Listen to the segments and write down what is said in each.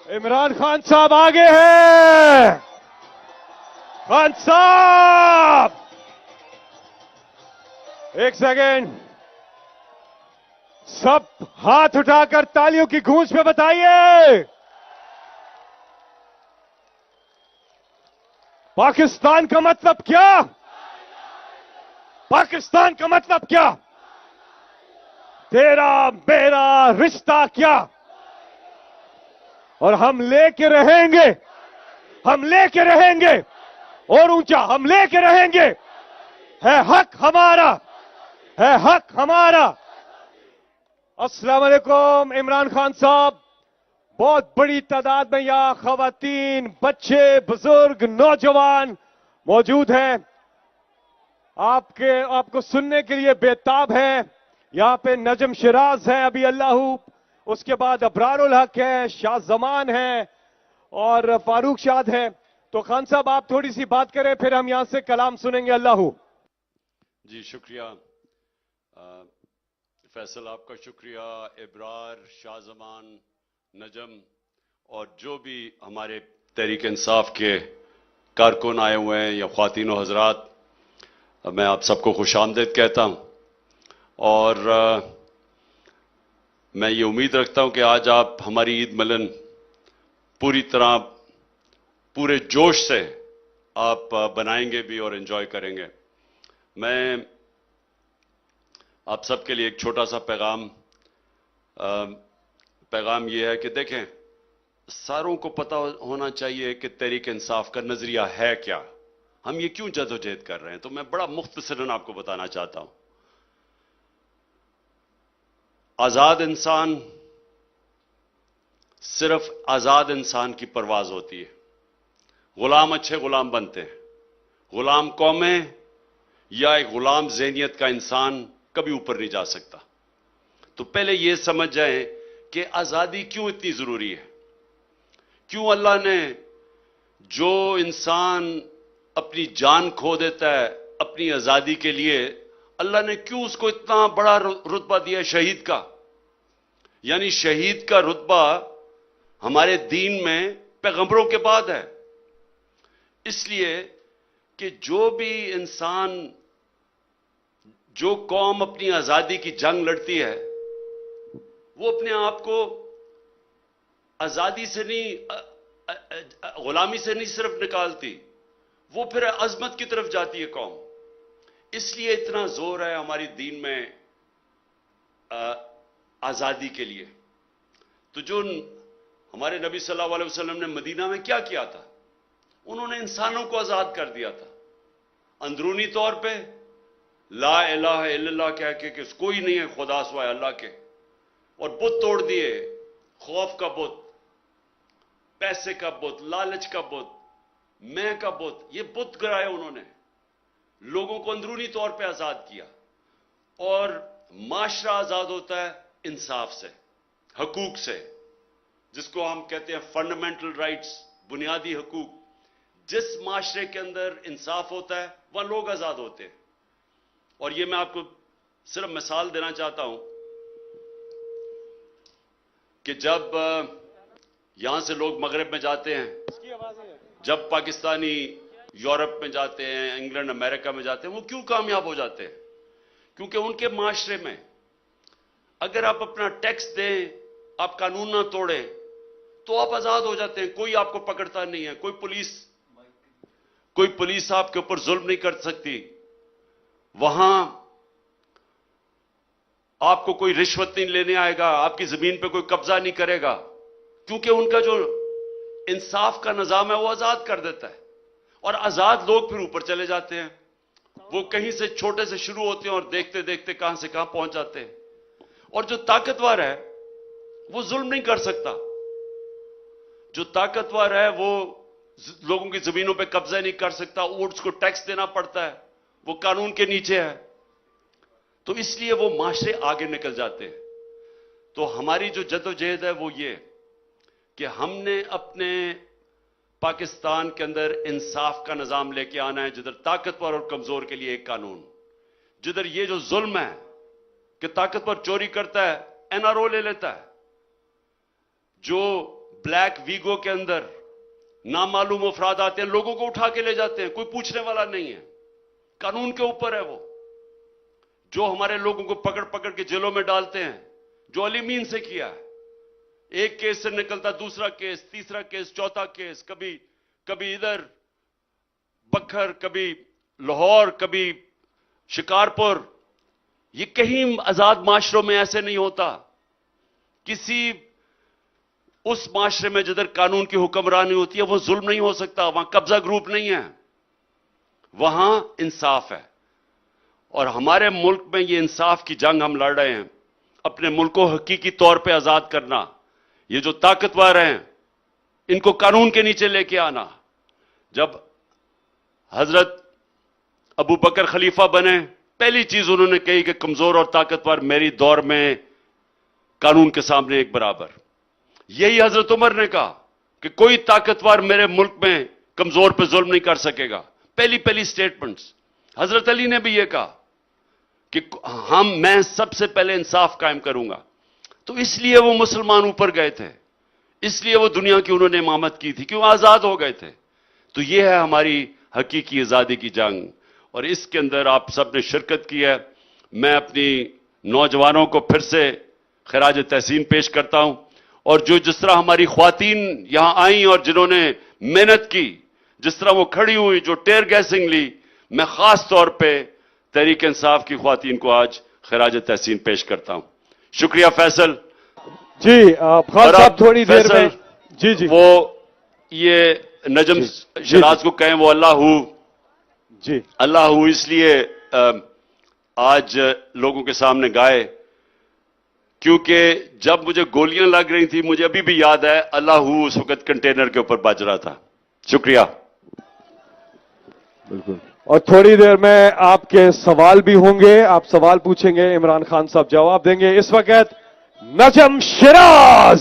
इमरान खान साहब आगे हैं। खान साहब, एक सेकेंड, सब हाथ उठाकर तालियों की गूंज पे बताइए, पाकिस्तान का मतलब क्या? पाकिस्तान का मतलब क्या? तेरा मेरा रिश्ता क्या? और हम लेके रहेंगे, हम लेके रहेंगे, और ऊंचा हम लेके रहेंगे। है हक हमारा, है हक हमारा। अस्सलाम वालेकुम इमरान खान साहब, बहुत बड़ी तादाद में यहां खवातीन, बच्चे, बुजुर्ग, नौजवान मौजूद हैं। आपको सुनने के लिए बेताब है। यहां पे नजम शिराज है, अभी अल्लाहू, उसके बाद अबरारुल हक है, शाह जमान है और फारूक शाद है। तो खान साहब आप थोड़ी सी बात करें, फिर हम यहां से कलाम सुनेंगे। अल्लाहू जी शुक्रिया फैसल, आपका शुक्रिया। इब्रार, शाहजमान, नजम और जो भी हमारे तहरीक इंसाफ के कारकुन आए हुए हैं या ख्वातीन व हजरात, मैं आप सबको खुशामदीद कहता हूं। और मैं ये उम्मीद रखता हूं कि आज आप हमारी ईद मिलन पूरी तरह, पूरे जोश से आप बनाएंगे भी और एंजॉय करेंगे। मैं आप सबके लिए एक छोटा सा पैगाम यह है कि देखें, सारों को पता होना चाहिए कि तहरीक इंसाफ का नजरिया है क्या, हम ये क्यों जदोजहद कर रहे हैं। तो मैं बड़ा मुख्तसरन आपको बताना चाहता हूं। आजाद इंसान, सिर्फ आजाद इंसान की परवाज होती है। गुलाम अच्छे गुलाम बनते हैं। गुलाम कौमें या एक गुलाम ज़हनियत का इंसान कभी ऊपर नहीं जा सकता। तो पहले यह समझ जाएं कि आजादी क्यों इतनी जरूरी है। क्यों अल्लाह ने, जो इंसान अपनी जान खो देता है अपनी आजादी के लिए, अल्लाह ने क्यों उसको इतना बड़ा रुतबा दिया शहीद का। यानी शहीद का रुतबा हमारे दीन में पैगंबरों के बाद है। इसलिए कि जो भी इंसान, जो कौम अपनी आजादी की जंग लड़ती है, वो अपने आप को आजादी से नहीं, गुलामी से नहीं सिर्फ निकालती, वो फिर अजमत की तरफ जाती है कौम। इसलिए इतना जोर है हमारी दीन में आजादी के लिए। तो जो हमारे नबी सल्लल्लाहु अलैहि वसल्लम ने मदीना में क्या किया था, उन्होंने इंसानों को आजाद कर दिया था। अंदरूनी तौर पे ला इलाहा इल्लल्लाह कह के कि कोई नहीं है खुदा सिवाय अल्लाह के, और बुत तोड़ दिए। खौफ का बुत, पैसे का बुत, लालच का बुत, मैं का बुत, ये बुत गिराए उन्होंने। लोगों को अंदरूनी तौर पे आजाद किया। और माशरा आजाद होता है इंसाफ से, हकूक से, जिसको हम कहते हैं फंडामेंटल राइट्स, बुनियादी हकूक। जिस माशरे के अंदर इंसाफ होता है वहां लोग आजाद होते हैं। और ये मैं आपको सिर्फ मिसाल देना चाहता हूं कि जब यहां से लोग मगरब में जाते हैं, जब पाकिस्तानी यूरोप में जाते हैं, इंग्लैंड अमेरिका में जाते हैं, वो क्यों कामयाब हो जाते हैं? क्योंकि उनके माशरे में अगर आप अपना टैक्स दें, आप कानून ना तोड़ें, तो आप आजाद हो जाते हैं। कोई आपको पकड़ता नहीं है, कोई पुलिस आपके ऊपर जुल्म नहीं कर सकती। वहां आपको कोई रिश्वत नहीं लेने आएगा, आपकी जमीन पे कोई कब्जा नहीं करेगा, क्योंकि उनका जो इंसाफ का निजाम है वो आजाद कर देता है। और आजाद लोग फिर ऊपर चले जाते हैं। वो कहीं से छोटे से शुरू होते हैं और देखते देखते कहां से कहां पहुंच जाते हैं। और जो ताकतवर है वो जुल्म नहीं कर सकता। जो ताकतवर है वो लोगों की जमीनों पे कब्जा नहीं कर सकता, उसको टैक्स देना पड़ता है, वो कानून के नीचे है। तो इसलिए वो माशरे आगे निकल जाते हैं। तो हमारी जो जदोजहद है वो ये कि हमने अपने पाकिस्तान के अंदर इंसाफ का निजाम लेके आना है, जिधर ताकतवर और कमजोर के लिए एक कानून, जिधर ये जो जुल्म है कि ताकतवर चोरी करता है एनआरओ ले लेता है, जो ब्लैक वीगो के अंदर नामालूम अफराद आते हैं, लोगों को उठा के ले जाते हैं, कोई पूछने वाला नहीं है, कानून के ऊपर है वो। जो हमारे लोगों को पकड़ पकड़ के जेलों में डालते हैं, जो अली मीन से किया है, एक केस से निकलता दूसरा केस, तीसरा केस, चौथा केस, कभी इधर बखर, कभी लाहौर, कभी शिकारपुर। ये कहीं आजाद माशरों में ऐसे नहीं होता। किसी उस माशरे में जिधर कानून की हुक्मरानी होती है वो जुल्म नहीं हो सकता, वहां कब्जा ग्रुप नहीं है, वहां इंसाफ है। और हमारे मुल्क में ये इंसाफ की जंग हम लड़ रहे हैं, अपने मुल्क को हकीकी तौर पे आजाद करना। ये जो ताकतवर हैं इनको कानून के नीचे लेके आना। जब हजरत अबू बकर खलीफा बने, पहली चीज उन्होंने कही कि कमजोर और ताकतवर मेरी दौर में कानून के सामने एक बराबर। यही हजरत उमर ने कहा कि कोई ताकतवर मेरे मुल्क में कमजोर पे जुल्म नहीं कर सकेगा। पहली स्टेटमेंट्स। हजरत अली ने भी यह कहा कि मैं सबसे पहले इंसाफ कायम करूंगा। तो इसलिए वो मुसलमान ऊपर गए थे, इसलिए वो दुनिया की उन्होंने इमामत की थी, क्यों आजाद हो गए थे। तो यह है हमारी हकीकी आजादी की जंग, और इसके अंदर आप सब ने शिरकत की है। मैं अपनी नौजवानों को फिर से खिराज तहसीन पेश करता हूं, और जो जिस तरह हमारी ख्वातीन यहां आई और जिन्होंने मेहनत की, जिस तरह वो खड़ी हुई, जो टेयर गैसिंग ली, मैं खास तौर पे तहरीक इंसाफ की ख्वातीन को आज खिराज तहसीन पेश करता हूं। शुक्रिया फैसल जी। खान साहब थोड़ी देर में जी वो ये नजम शराज को कहें वो अल्लाह हू इसलिए आज लोगों के सामने गाए क्योंकि जब मुझे गोलियां लग रही थी, मुझे अभी भी याद है अल्लाह हू उस वक्त कंटेनर के ऊपर बज रहा था। शुक्रिया। बिल्कुल। और थोड़ी देर में आपके सवाल भी होंगे, आप सवाल पूछेंगे, इमरान खान साहब जवाब देंगे। इस वक्त नजम शराज।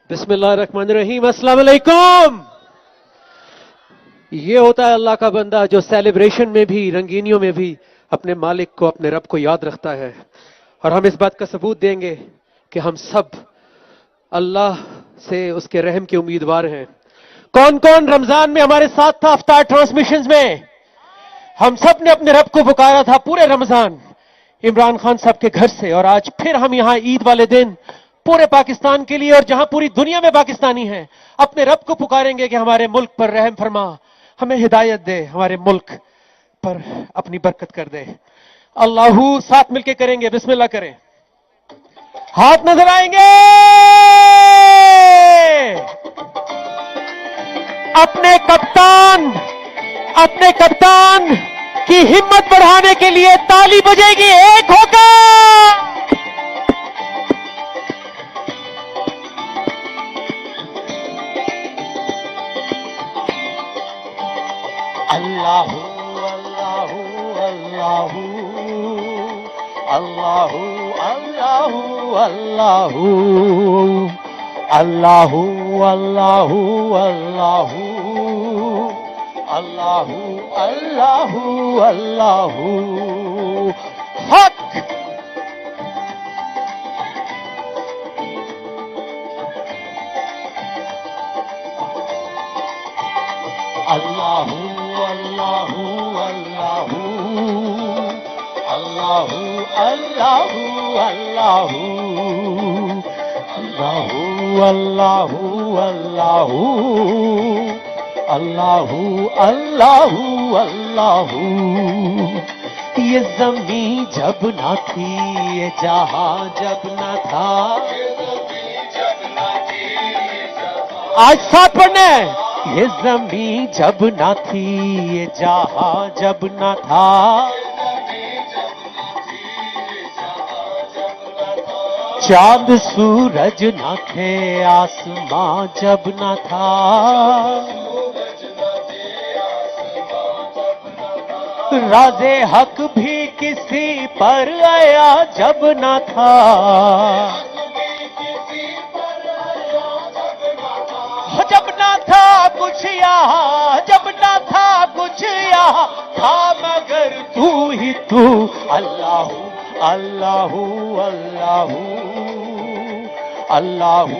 बिस्मिल्लाहिर्रहमानिर्रहीम। अस्सलाम वालेकुम। ये होता है अल्लाह का बंदा जो सेलिब्रेशन में भी, रंगीनियों में भी अपने मालिक को, अपने रब को याद रखता है। और हम इस बात का सबूत देंगे कि हम सब अल्लाह से उसके रहम के उम्मीदवार हैं। कौन कौन रमजान में हमारे साथ था अफ्तार ट्रांसमिशंस में? हम सब ने अपने रब को पुकारा था पूरे रमजान इमरान खान साहब के घर से। और आज फिर हम यहां ईद वाले दिन पूरे पाकिस्तान के लिए, और जहां पूरी दुनिया में पाकिस्तानी हैं, अपने रब को पुकारेंगे कि हमारे मुल्क पर रहम फरमा, हमें हिदायत दे, हमारे मुल्क पर अपनी बरकत कर दे। अल्लाहू साथ मिलके करेंगे। बिस्मिल्लाह करें। हाथ नजर आएंगे। अपने कप्तान की हिम्मत बढ़ाने के लिए ताली बजेगी एक होकर। अल्लाहू अल्लाहू अल्लाहू अल्लाहू अल्लाहू अल्लाहू अल्लाहू अल्लाहू अल्लाहू अल्लाहू अल्लाहू अल्लाहू हक। अल्लाहू अल्लाहू अल्लाहू अल्लाहू अल्लाहू अल्लाहू अल्लाहू अल्लाहू अल्लाहू अल्लाहू अल्लाहू। ये ज़मीं जब ना थी, ये जहां जब ना था, आज साथ पढ़ना है। ये ज़मीं जब ना थी, ये जहां जब ना था, चांद सूरज ना थे, आसमां जब ना था, राज़े हक भी किसी पर आया जब ना था, जब ना था कुछ यहाँ, जब ना था कुछ यहाँ था, मगर तू ही तू। अल्लाहू अल्लाहू अल्लाहू अल्लाहू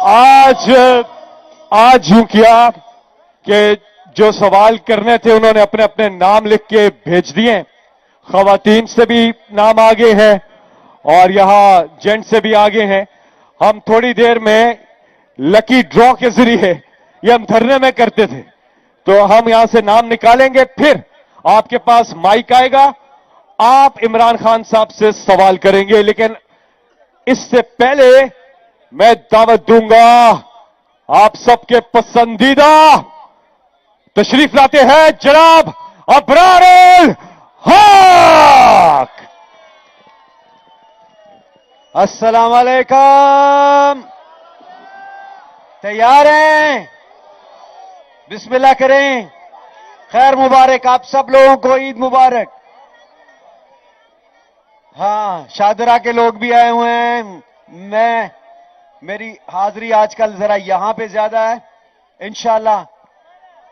आज यूं किया कि जो सवाल करने थे उन्होंने अपने अपने नाम लिख के भेज दिए। खवातीन से भी नाम आगे हैं और यहां जेंट से भी आगे हैं। हम थोड़ी देर में लकी ड्रॉ के जरिए ये हम धरने में करते थे, तो हम यहां से नाम निकालेंगे, फिर आपके पास माइक आएगा, आप इमरान खान साहब से सवाल करेंगे। लेकिन इससे पहले मैं दावत दूंगा आप सबके पसंदीदा तशरीफ लाते हैं जनाब अबरारुल हक। अस्सलाम वालेकुम। तैयार हैं? बिस्मिल्लाह करें। खैर मुबारक, आप सब लोगों को ईद मुबारक। हाँ, शादरा के लोग भी आए हुए हैं। मेरी हाजिरी आजकल जरा यहां पे ज्यादा है, इंशाल्लाह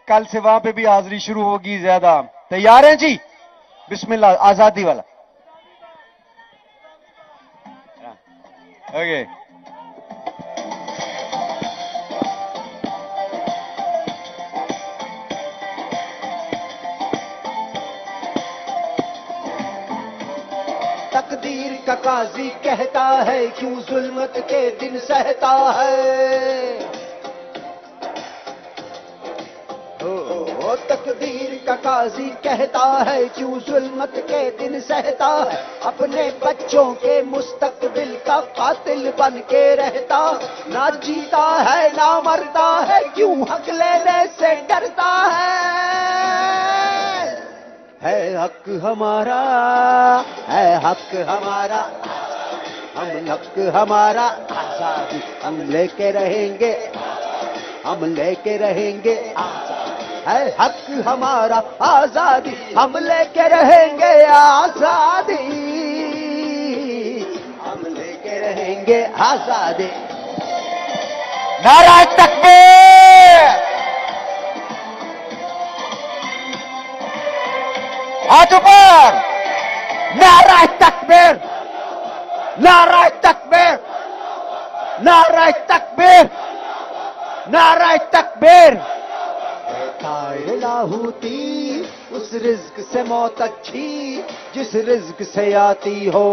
कल से वहां पे भी हाजिरी शुरू होगी ज्यादा। तैयार हैं जी? बिस्मिल्लाह, आजादी वाला। ओके। तकदीर का काजी कहता है क्यों जुल्मत के दिन सहता है। तकदीर का काजी कहता है क्यों जुल्मत के दिन सहता है। अपने बच्चों के मुस्तकबिल का कातिल बन के रहता। ना जीता है ना मरता है, क्यों हक लेने से डरता है हक हमारा, है हक हमारा, हम हक हमारा आजादी हम लेके रहेंगे, हम लेके रहेंगे। है हक हमारा आजादी हम लेके रहेंगे, आजादी हम लेके रहेंगे, आजादी। नारा तकबीर, हाथ ऊपर। नारा तकबीर, नारा तकबीर, नारा तकबीर, नारा तकबीर। लाहूती उस रिज्क से मौत अच्छी जिस रिज्क से आती हो,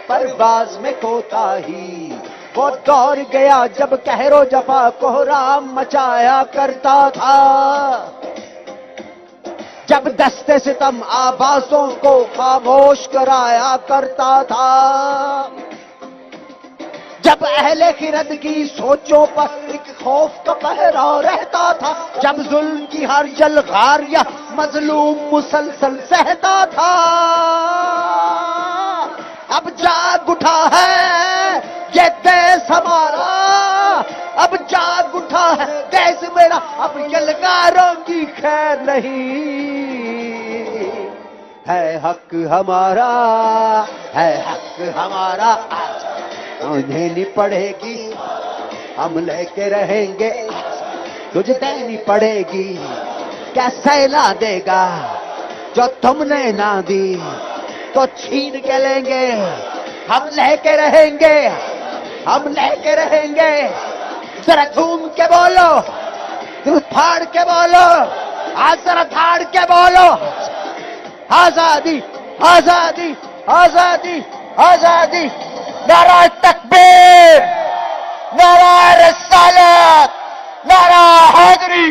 परवाज़ में कोताही। वो दौर गया जब कहरो जफा कोहराम मचाया करता था, जब दस्ते सितम आवाज़ों को खामोश कराया करता था, जब अहले खिरद की सोचों पर एक खौफ का पहरा रहता था, जब जुल्म की हर जलगार या मजलूम मुसलसल सहता था। अब जाग उठा है ये देश हमारा, अब जाग उठा है देश मेरा, अब यलगारों की खैर नहीं। है हक हमारा, है हक हमारा, उन्हें नहीं पड़ेगी हम लेके रहेंगे, तुझे देनी पड़ेगी। क्या सहला देगा जो तुमने ना दी, तो छीन के लेंगे, हम लेके रहेंगे, हम लेके रहेंगे। जरा झूम के बोलो, दिल फाड़ के बोलो, आज जरा फाड़ के बोलो, आजादी आजादी आजादी आजादी। नारा तकबीर, नारा रिसालत, नारा हैदरी।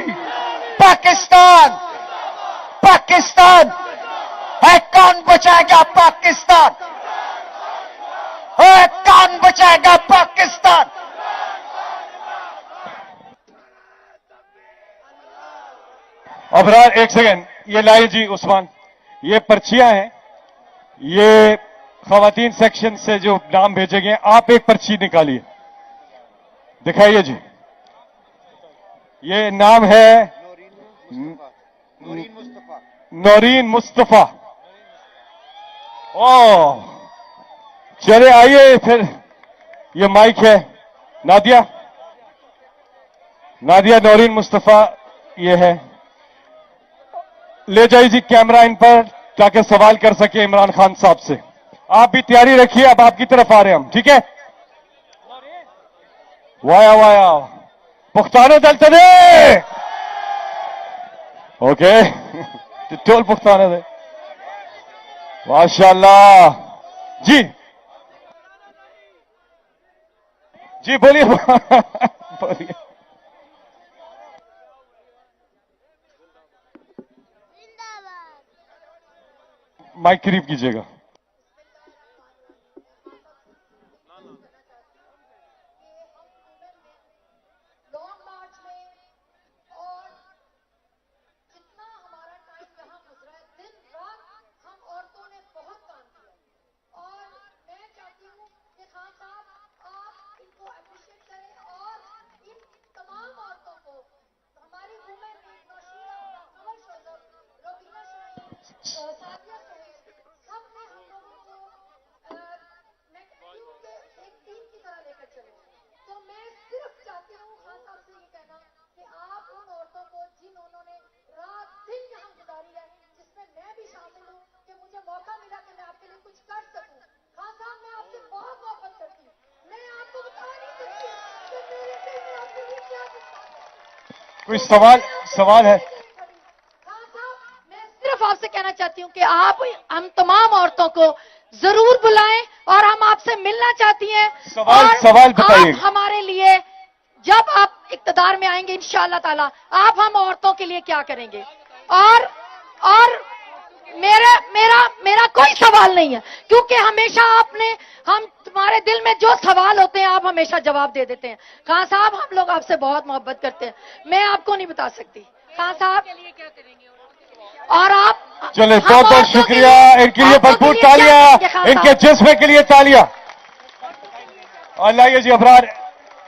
पाकिस्तान, पाकिस्तान है, कौन बचाएगा पाकिस्तान, है कौन बचाएगा पाकिस्तान। अबरार एक सेकंड, ये लाइए जी उस्मान, ये पर्चियां हैं, ये खवातीन सेक्शन से जो नाम भेजे गए, आप एक पर्ची निकालिए, दिखाइए जी। ये नाम है नौरीन मुस्तफा। ओह, चले आइए फिर, ये माइक है नादिया, नादिया नौरीन मुस्तफा ये है। ले जाइए जी कैमरा इन पर, ताकि सवाल कर सके इमरान खान साहब से। आप भी तैयारी रखिए, अब आपकी तरफ आ रहे हैं हम, ठीक है? वाया वाया पुख्ताना दलतने ओके टोल पुख्ताना दे माशाल्लाह जी जी बोलिए बोलिए माइक करीब कीजिएगा लॉन्ग मार्च में और जितना हमारा टाइम यहाँ गुजरा है दिन रात हम औरतों ने बहुत काम किया और मैं चाहती हूँ कि खान साहब आप इनको अप्रिशिएट करें और इन तमाम औरतों को हमारी वुमेन लीग नौशीरा कमर शोजब रोबीना शाहीन सादिया सुहेल सब ने हम लोगों को मैं कहती हूँ कि एक टीम की तरह लेकर चले तो मैं सिर्फ चाहती हूँ खान साहब से ये कहना कि आप उन औरतों को जिन उन्होंने रात दिन यहाँ गुजारी है जिसमें मैं भी शामिल हूँ कि मुझे मौका मिला कि मैं आपके लिए कुछ कर सकूँ खान साहब मैं आपसे बहुत मोहब्बत करती हूँ मैं आपको बता नहीं सकती कि मेरे दिल में आपके लिए क्या जज्बात है कोई सवाल है खान साहब मैं सिर्फ आपसे कहना चाहती हूँ कि आप हम तमाम औरतों को जरूर बुलाएं और हम आपसे मिलना चाहती हैं सवाल बताइए आप हमारे लिए जब आप इक्तदार में आएंगे इंशाअल्लाह ताला आप हम औरतों के लिए क्या करेंगे और मेरा कोई सवाल नहीं है क्योंकि हमेशा आपने हम तुम्हारे दिल में जो सवाल होते हैं आप हमेशा जवाब दे देते हैं खान साहब हम लोग आपसे बहुत मोहब्बत करते हैं मैं आपको नहीं बता सकती खान साहब के लिए क्या करेंगे और आप चले बहुत बहुत शुक्रिया इनके लिए भरपूर तालियां इनके जज्बे के लिए तालियां और लाइए जी अबरार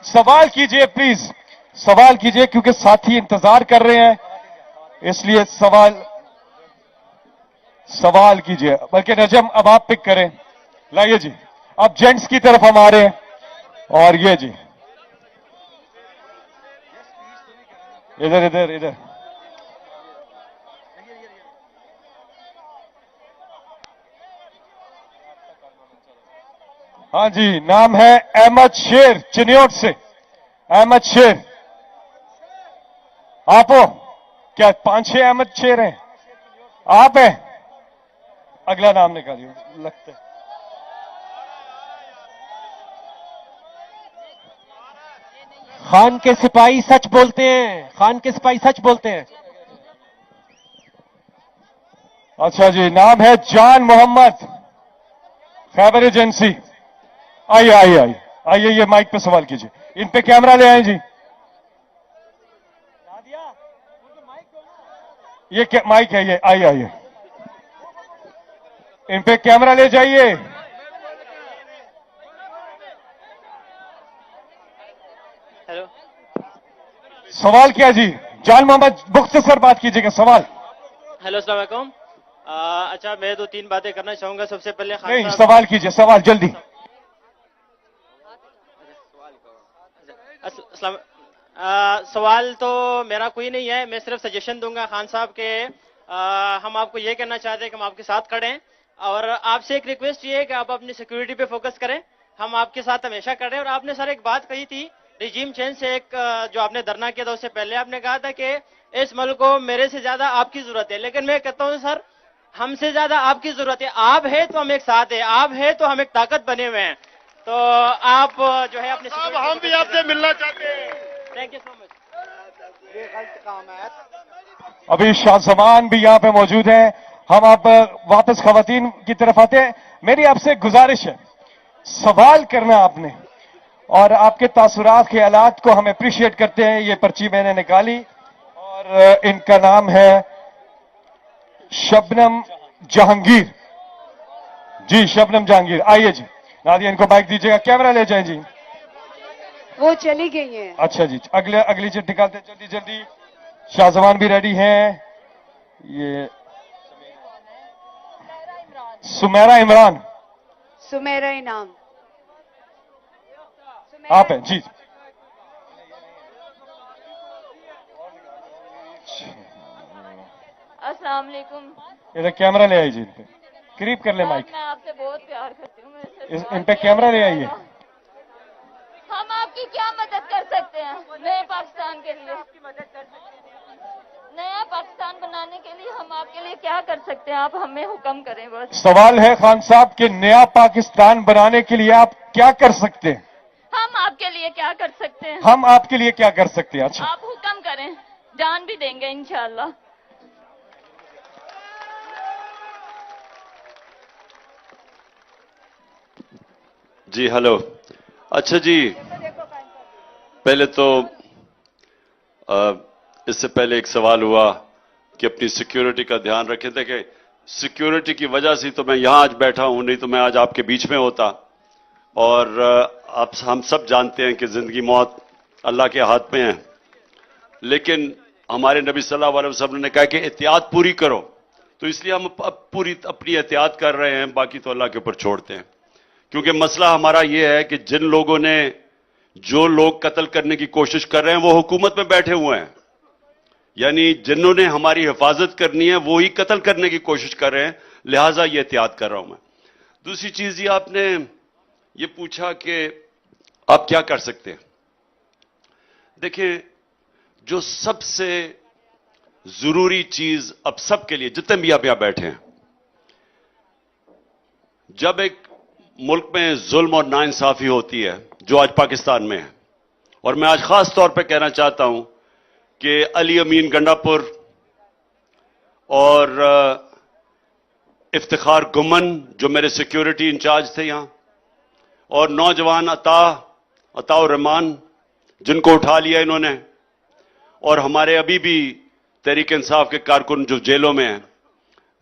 सवाल कीजिए प्लीज सवाल कीजिए क्योंकि साथी इंतजार कर रहे हैं इसलिए सवाल कीजिए बल्कि नजम अब आप पिक करें लाइए जी अब जेंट्स की तरफ हम आ रहे हैं और ये जी इधर इधर इधर हाँ जी नाम है अहमद शेर चिन्योट से अहमद शेर आप हो क्या 5-6 अहमद शेर हैं आप हैं अगला नाम निकालिए लगता है खान के सिपाही सच बोलते हैं खान के सिपाही सच बोलते हैं अच्छा जी नाम है जान मोहम्मद खैबर एजेंसी आइए आइए आइए आइए ये माइक पे सवाल कीजिए इन पे कैमरा ले आए जी ये क्या माइक है ये आइए आइए इन पे कैमरा ले जाइए हेलो सवाल क्या जी जान मोहम्मद मुख्तसर बात कीजिएगा सवाल हेलो अस्सलाम वालेकुम अच्छा मैं 2-3 बातें करना चाहूंगा सबसे पहले खान नहीं साहब सवाल कीजिए सवाल जल्दी सवाल तो मेरा कोई नहीं है मैं सिर्फ सजेशन दूंगा खान साहब के हम आपको ये कहना चाहते हैं कि हम आपके साथ खड़े हैं और आपसे एक रिक्वेस्ट ये है कि आप अपनी सिक्योरिटी पे फोकस करें हम आपके साथ हमेशा खड़े हैं और आपने सर एक बात कही थी रिजीम चेंज से एक जो आपने धरना किया था उससे पहले आपने कहा था कि इस मुल्क को मेरे से ज्यादा आपकी जरूरत है लेकिन मैं कहता हूं सर हमसे ज्यादा आपकी जरूरत है आप है तो हम एक साथ है आप है तो हम एक ताकत बने हुए हैं तो आप जो है अपने हम भी आपसे मिलना चाहते हैं थैंक यू सो मच अभी शाहजमान भी यहाँ पे मौजूद हैं हम आप वापस खवातीन की तरफ आते हैं मेरी आपसे गुजारिश है सवाल करना आपने और आपके तासुरात ख्यालात को हम अप्रिशिएट करते हैं ये पर्ची मैंने निकाली और इनका नाम है शबनम जहांगीर जी शबनम जहांगीर आइए जी नादिया इनको माइक दीजिएगा कैमरा ले जाए जी वो चली गई हैं अच्छा जी अगली चिट निकालते हैं जल्दी जल्दी शाहजमान भी रेडी हैं ये सुमेरा इमरान सुमेरा इनाम आप हैं जी अस्सलाम वालेकुम इधर कैमरा ले आइए जी इन पे करीब कर ले माइक मैं आपसे बहुत प्यार करती हूँ मैं सिर्फ इन पे कैमरा ले आइए हम आपकी क्या मदद हैं नए पाकिस्तान के लिए, नया पाकिस्तान बनाने के लिए हम आपके लिए क्या कर सकते हैं? आप हमें हुक्म करें बस। सवाल है खान साहब कि नया पाकिस्तान बनाने के लिए आप क्या कर सकते हैं? हम आपके लिए क्या कर सकते हैं? हम आपके लिए क्या कर सकते हैं? अच्छा, आप हुक्म करें, जान भी देंगे इंशाल्लाह। जी हेलो। अच्छा जी, पहले तो इससे पहले एक सवाल हुआ कि अपनी सिक्योरिटी का ध्यान रखें। देखें, सिक्योरिटी की वजह से तो मैं यहां आज बैठा हूं, नहीं तो मैं आज आपके बीच में होता। और आप हम सब जानते हैं कि जिंदगी मौत अल्लाह के हाथ में है, लेकिन हमारे नबी सल्लल्लाहु अलैहि वसल्लम ने कहा कि एहतियात पूरी करो, तो इसलिए हम अब पूरी अपनी एहतियात कर रहे हैं, बाकी तो अल्लाह के ऊपर छोड़ते हैं। क्योंकि मसला हमारा यह है कि जिन लोगों ने जो लोग कत्ल करने की कोशिश कर रहे हैं वो हुकूमत में बैठे हुए हैं, यानी जिन्होंने हमारी हिफाजत करनी है वो ही कत्ल करने की कोशिश कर रहे हैं, लिहाजा ये एहतियात कर रहा हूं मैं। दूसरी चीज ये आपने ये पूछा कि आप क्या कर सकते हैं। देखिए, जो सबसे जरूरी चीज अब सबके लिए, जितने भी आप यहां बैठे हैं, जब एक मुल्क में जुल्म और नाइंसाफी होती है जो आज पाकिस्तान में है, और मैं आज खास तौर पे कहना चाहता हूं कि अली अमीन गंडापुर और इफ्तिखार गुमन जो मेरे सिक्योरिटी इंचार्ज थे यहां, और नौजवान अताउर रहमान जिनको उठा लिया इन्होंने, और हमारे अभी भी तहरीक इंसाफ के कारकुन जो जेलों में हैं,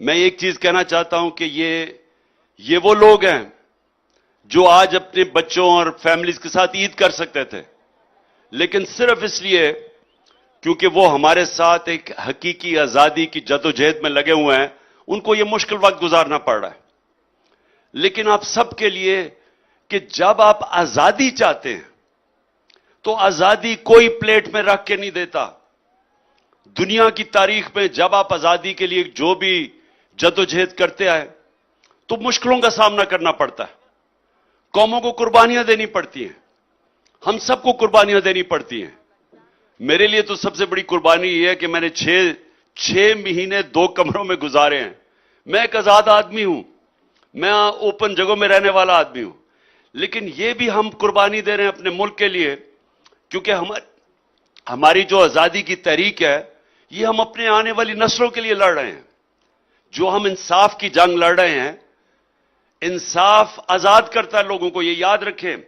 मैं एक चीज कहना चाहता हूं कि ये वो लोग हैं जो आज अपने बच्चों और फैमिलीज के साथ ईद कर सकते थे, लेकिन सिर्फ इसलिए क्योंकि वो हमारे साथ एक हकीकी आजादी की जदोजहद में लगे हुए हैं, उनको ये मुश्किल वक्त गुजारना पड़ रहा है। लेकिन आप सबके लिए कि जब आप आजादी चाहते हैं तो आजादी कोई प्लेट में रख के नहीं देता। दुनिया की तारीख में जब आप आजादी के लिए जो भी जदोजहद करते आए तो मुश्किलों का सामना करना पड़ता है, कौमों को कुर्बानियां देनी पड़ती हैं, हम सबको कुर्बानियां देनी पड़ती हैं। मेरे लिए तो सबसे बड़ी कुर्बानी यह है कि मैंने छह महीने 2 कमरों में गुजारे हैं। मैं एक आजाद आदमी हूं, मैं ओपन जगहों में रहने वाला आदमी हूं, लेकिन यह भी हम कुर्बानी दे रहे हैं अपने मुल्क के लिए, क्योंकि हमारी जो आजादी की तहरीक है ये हम अपने आने वाली नस्लों के लिए लड़ रहे हैं। जो हम इंसाफ की जंग लड़ रहे हैं, इंसाफ आजाद करता है लोगों को, ये याद रखें,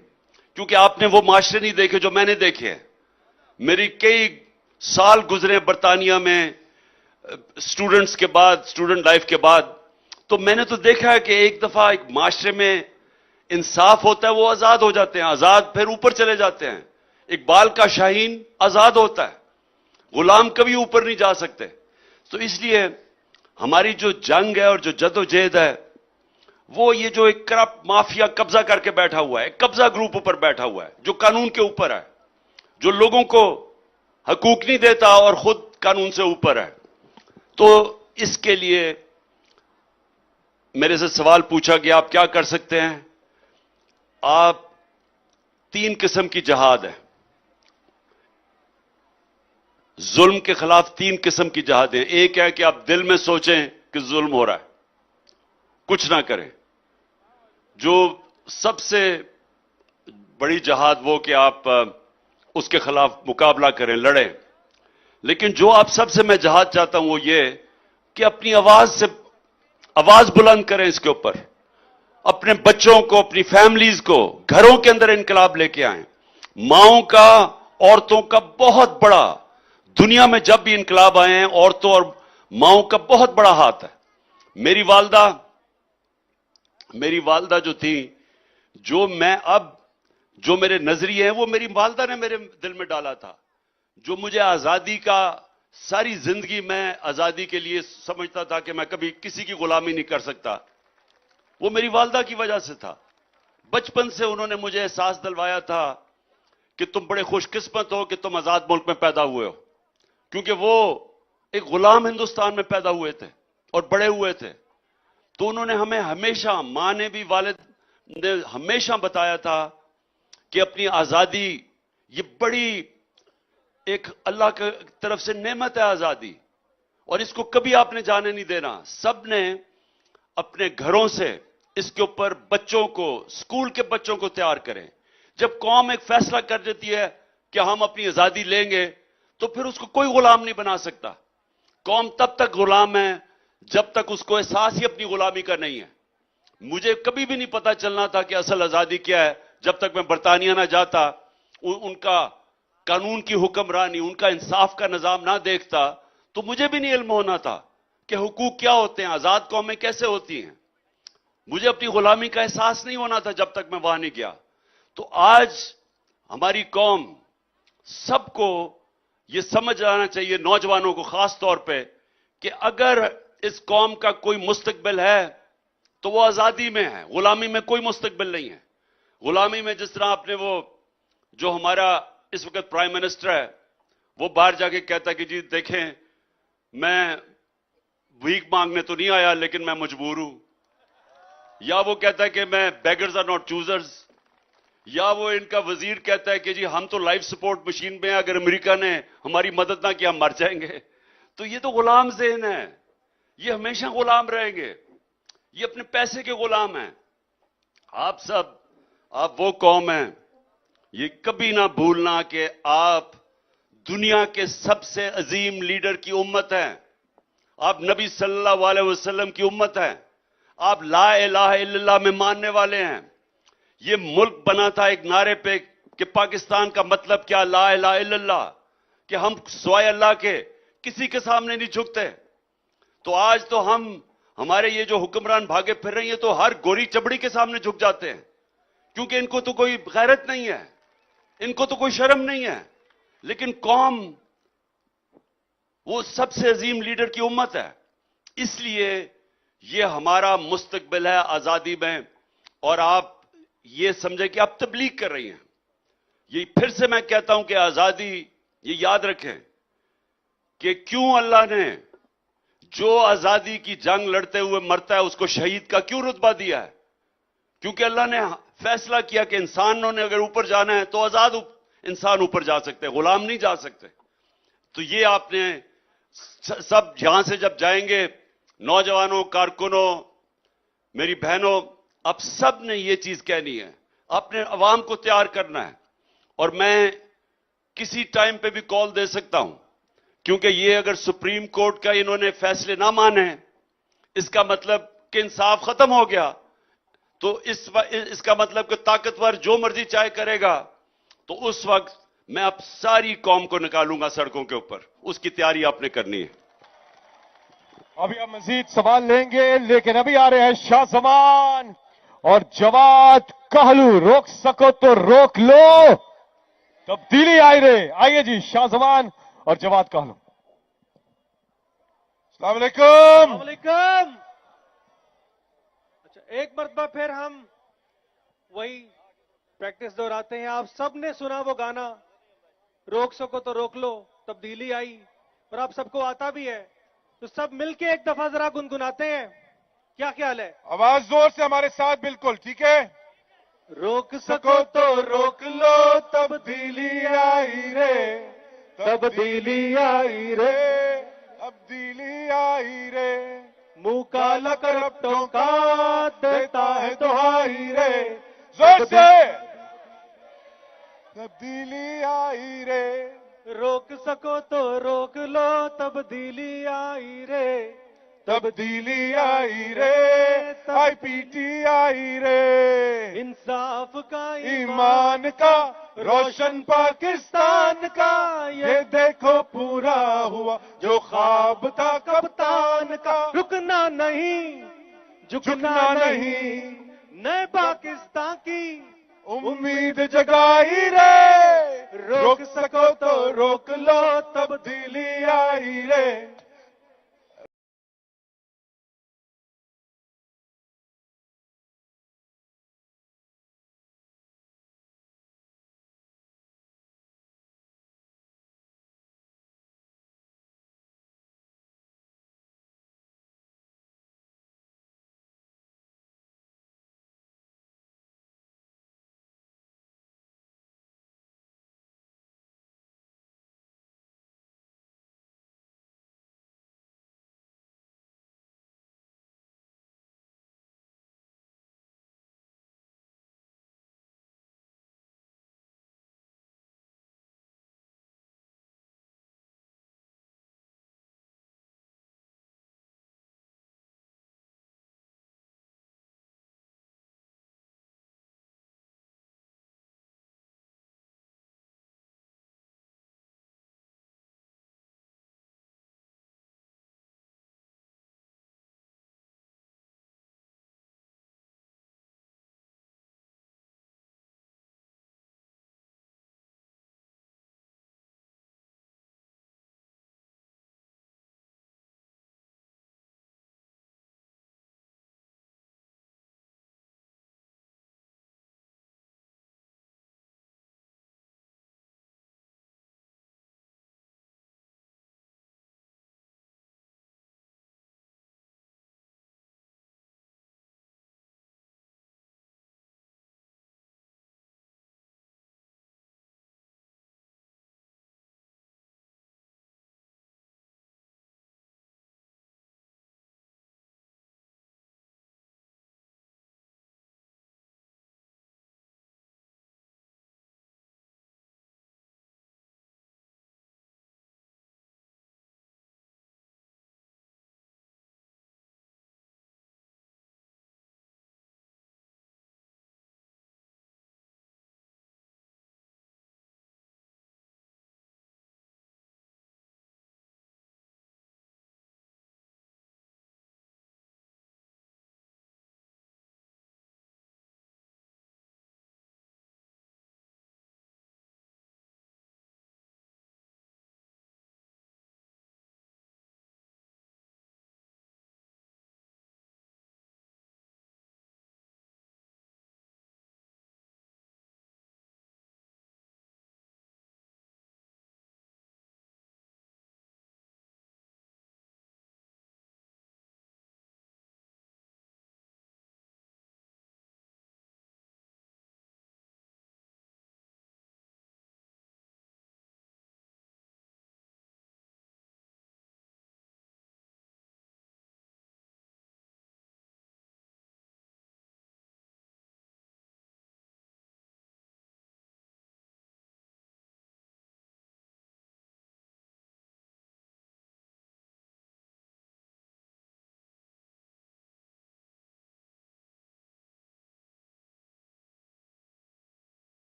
क्योंकि आपने वो माशरे नहीं देखे जो मैंने देखे हैं। मेरी कई साल गुजरे बरतानिया में स्टूडेंट्स के बाद, स्टूडेंट लाइफ के बाद, तो मैंने तो देखा है कि एक दफा एक माशरे में इंसाफ होता है, वो आजाद हो जाते हैं, आजाद फिर ऊपर चले जाते हैं। इकबाल का शाहीन आजाद होता है, गुलाम कभी ऊपर नहीं जा सकते। तो इसलिए हमारी जो जंग है और जो जदोजहद है, वो ये जो एक करप्ट माफिया कब्जा करके बैठा हुआ है, कब्जा ग्रुप ऊपर बैठा हुआ है, जो कानून के ऊपर है, जो लोगों को हकूक नहीं देता और खुद कानून से ऊपर है। तो इसके लिए मेरे से सवाल पूछा कि आप क्या कर सकते हैं। आप 3 किस्म की जहाद है, जुल्म के खिलाफ 3 किस्म की जहाद है। एक है कि आप दिल में सोचें कि जुल्म हो रहा है, कुछ ना करें। जो सबसे बड़ी जहाद वो कि आप उसके खिलाफ मुकाबला करें, लड़ें। लेकिन जो आप सबसे मैं जहाद चाहता हूं वो ये कि अपनी आवाज बुलंद करें इसके ऊपर, अपने बच्चों को, अपनी फैमिलीज को घरों के अंदर इनकलाब लेके आएं। माओं का, औरतों का बहुत बड़ा, दुनिया में जब भी इनकलाब आए हैं औरतों और माओं का बहुत बड़ा हाथ है। मेरी वालदा जो थी, जो मेरे नजरिए हैं वो मेरी वालदा ने मेरे दिल में डाला था। जो मुझे आजादी का, सारी जिंदगी मैं आजादी के लिए समझता था कि मैं कभी किसी की गुलामी नहीं कर सकता, वो मेरी वालदा की वजह से था। बचपन से उन्होंने मुझे एहसास दिलवाया था कि तुम बड़े खुशकिस्मत हो कि तुम आजाद मुल्क में पैदा हुए हो, क्योंकि वो एक गुलाम हिंदुस्तान में पैदा हुए थे और बड़े हुए थे। तो उन्होंने हमें हमेशा, मां ने भी, वालिद ने हमेशा बताया था कि अपनी आजादी ये बड़ी एक अल्लाह की तरफ से नेमत है आजादी, और इसको कभी आपने जाने नहीं देना। सब ने अपने घरों से इसके ऊपर बच्चों को, स्कूल के बच्चों को तैयार करें। जब कौम एक फैसला कर देती है कि हम अपनी आजादी लेंगे, तो फिर उसको कोई गुलाम नहीं बना सकता। कौम तब तक गुलाम है जब तक उसको एहसास ही अपनी गुलामी का नहीं है। मुझे कभी भी नहीं पता चलना था कि असल आजादी क्या है जब तक मैं बरतानिया ना जाता, उनका कानून की हुक्मरानी, उनका इंसाफ का निजाम ना देखता, तो मुझे भी नहीं इल्म होना था कि हुकूक क्या होते हैं, आजाद कौमें कैसे होती हैं। मुझे अपनी गुलामी का एहसास नहीं होना था जब तक मैं वहां नहीं गया। तो आज हमारी कौम, सबको यह समझ आना चाहिए, नौजवानों को खास तौर पे, कि अगर इस कौम का कोई मुस्तकबिल है तो वो आजादी में है, गुलामी में कोई मुस्तकबिल नहीं है। गुलामी में जिस तरह आपने वो, जो हमारा इस वक्त प्राइम मिनिस्टर है, वो बाहर जाके कहता है कि जी देखें, मैं भीख मांगने तो नहीं आया लेकिन मैं मजबूर हूं, या वो कहता है कि मैं बेगर्स आर नॉट चूजर्स, या वो इनका वजीर कहता है कि जी हम तो लाइफ सपोर्ट मशीन में हैं, अगर अमेरिका ने हमारी मदद ना की हम मर जाएंगे। तो ये तो गुलाम ज़हन है, ये हमेशा गुलाम रहेंगे, ये अपने पैसे के गुलाम हैं। आप सब, आप वो कौम हैं, ये कभी ना भूलना कि आप दुनिया के सबसे अजीम लीडर की उम्मत हैं। आप नबी सल्लल्लाहु अलैहि वसल्लम की उम्मत हैं। आप ला इलाहा इल्लल्लाह में मानने वाले हैं। ये मुल्क बना था एक नारे पे कि पाकिस्तान का मतलब क्या, ला इलाहा इल्लल्लाह, कि हम सिवाय अल्लाह के किसी के सामने नहीं झुकते। तो आज तो हमारे ये जो हुक्मरान भागे फिर रही है, तो हर गोरी चबड़ी के सामने झुक जाते हैं, क्योंकि इनको तो कोई गैरत नहीं है, इनको तो कोई शर्म नहीं है। लेकिन कौम वो सबसे अजीम लीडर की उम्मत है, इसलिए ये हमारा मुस्तकबिल है आजादी में। और आप ये समझे कि आप तबलीग कर रही हैं। ये फिर से मैं कहता हूं कि आजादी, ये याद रखें कि क्यों अल्लाह ने जो आजादी की जंग लड़ते हुए मरता है उसको शहीद का क्यों रुतबा दिया है? क्योंकि अल्लाह ने फैसला किया कि इंसानों ने अगर ऊपर जाना है तो आजाद इंसान ऊपर जा सकते हैं, गुलाम नहीं जा सकते। तो ये आपने सब यहां से जब जाएंगे, नौजवानों, कारकुनों, मेरी बहनों, आप सब ने ये चीज कहनी है, अपने अवाम को तैयार करना है। और मैं किसी टाइम पे भी कॉल दे सकता हूं, क्योंकि ये अगर सुप्रीम कोर्ट का इन्होंने फैसले ना माने, इसका मतलब कि इंसाफ खत्म हो गया, तो इसका मतलब कि ताकतवर जो मर्जी चाहे करेगा, तो उस वक्त मैं अब सारी कौम को निकालूंगा सड़कों के ऊपर। उसकी तैयारी आपने करनी है। अभी हम मजीद सवाल लेंगे, लेकिन अभी आ रहे हैं शाह जमान और जवाद कहलू। रोक सको तो रोक लो, तब्दीली आई रे। आइए जी, शाह जमान और जवाद कहलू। अस्सलाम वालेकुम। वालेकुम। अच्छा, एक मरतबा फिर हम वही प्रैक्टिस दोहराते हैं। आप सब ने सुना वो गाना, रोक सको तो रोक लो, तब्दीली आई, और आप सबको आता भी है, तो सब मिलके एक दफा जरा गुनगुनाते हैं। क्या ख्याल है? आवाज जोर से हमारे साथ, बिल्कुल ठीक है। रोक सको तो रोक लो, तब्दीली आई रे, तब्दीली आई रे, तब्दीली आई रे। मुंह काला करप्टों का देता है दुहाई रे। जोर से। तब्दीली आई रे। रोक सको तो रोक लो, तब्दीली आई रे, तब्दीली आई रे। आईपीटी आई रे। इंसाफ का, ईमान का, रोशन पाकिस्तान का, ये देखो पूरा हुआ जो ख्वाब था कप्तान का। रुकना नहीं, झुकना नहीं, नए पाकिस्तान की उम्मीद जगाई रे। रोक सको तो रोक लो, तब्दीली आई रे।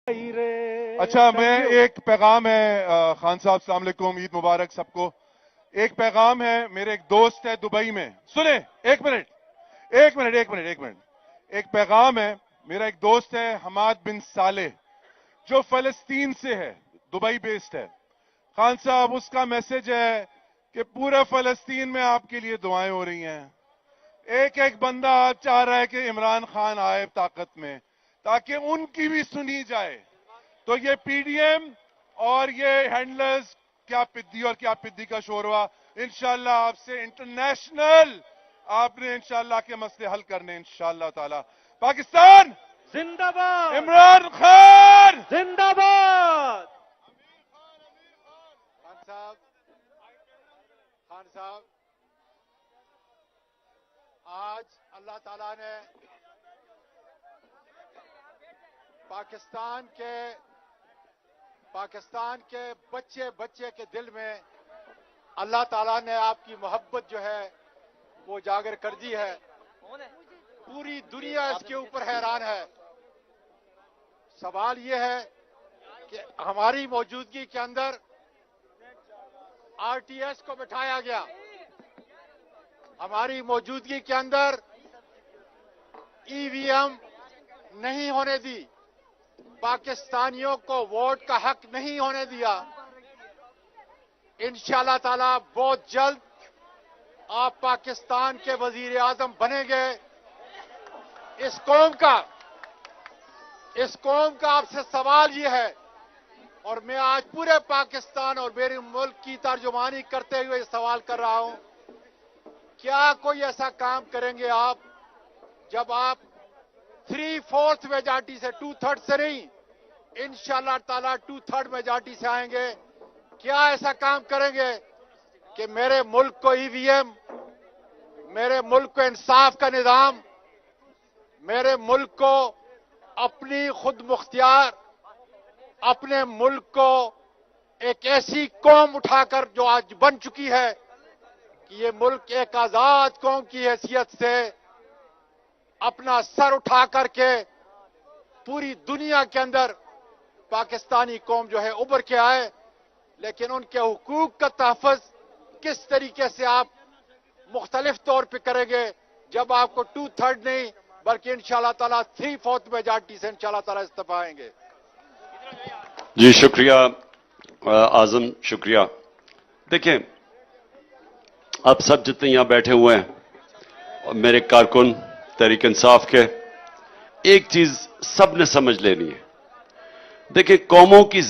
अच्छा, मैं एक पैगाम है खान साहब, अस्सलाम वालेकुम, ईद मुबारक सबको। एक पैगाम है, मेरे एक दोस्त है दुबई में, सुने एक मिनट। एक पैगाम है, मेरा एक दोस्त है हमाद बिन साले, जो फलस्तीन से है, दुबई बेस्ड है। खान साहब, उसका मैसेज है कि पूरे फलस्तीन में आपके लिए दुआएं हो रही हैं। एक एक बंदा आज चाह रहा है कि इमरान खान आए ताकत में, ताकि उनकी भी सुनी जाए। तो ये पीडीएम और ये हैंडलर्स, क्या पिद्दी और क्या पिद्दी का शोरवा, इंशाल्लाह आपसे इंटरनेशनल आपने इंशाल्लाह के मसले हल करने इंशाल्लाह ताला। पाकिस्तान जिंदाबाद, इमरान खान जिंदाबाद। खान साहब, आज अल्लाह ताला ने पाकिस्तान के बच्चे बच्चे के दिल में अल्लाह ताला ने आपकी मोहब्बत जो है वो जागर कर दी है। पूरी दुनिया इसके ऊपर हैरान है। सवाल ये है कि हमारी मौजूदगी के अंदर आरटीएस को बिठाया गया, हमारी मौजूदगी के अंदर ईवीएम नहीं होने दी, पाकिस्तानियों को वोट का हक नहीं होने दिया। इंशाल्लाह ताला बहुत जल्द आप पाकिस्तान के वजीर आजम बनेंगे। इस कौम का आपसे सवाल ये है, और मैं आज पूरे पाकिस्तान और मेरे मुल्क की तर्जुमानी करते हुए सवाल कर रहा हूं, क्या कोई ऐसा काम करेंगे आप, जब आप 3/4 मेजॉरिटी से, 2/3 से नहीं, इंशाल्लाह ताला 2/3 मेजॉरिटी से आएंगे, क्या ऐसा काम करेंगे कि मेरे मुल्क को ईवीएम, मेरे मुल्क को इंसाफ का निजाम, मेरे मुल्क को अपनी खुद मुख्तियार, अपने मुल्क को एक ऐसी कौम उठाकर जो आज बन चुकी है कि ये मुल्क एक आजाद कौम की हैसियत से अपना सर उठा करके पूरी दुनिया के अंदर पाकिस्तानी कौम जो है उभर के आए। लेकिन उनके हुकूक का तहफ़्फ़ुज़ किस तरीके से आप मुख्तलिफ तौर पे करेंगे, जब आपको 2/3 नहीं बल्कि इंशाल्लाह ताला 3/4 मेजॉरिटी से इंशाल्लाह ताला इस्तीफा आएंगे। जी शुक्रिया आजम, शुक्रिया। देखें, आप सब जितने यहां बैठे हुए हैं और मेरे कारकुन तहरीक इंसाफ के, एक चीज सबने समझ लेनी है। देखिए, कौमों की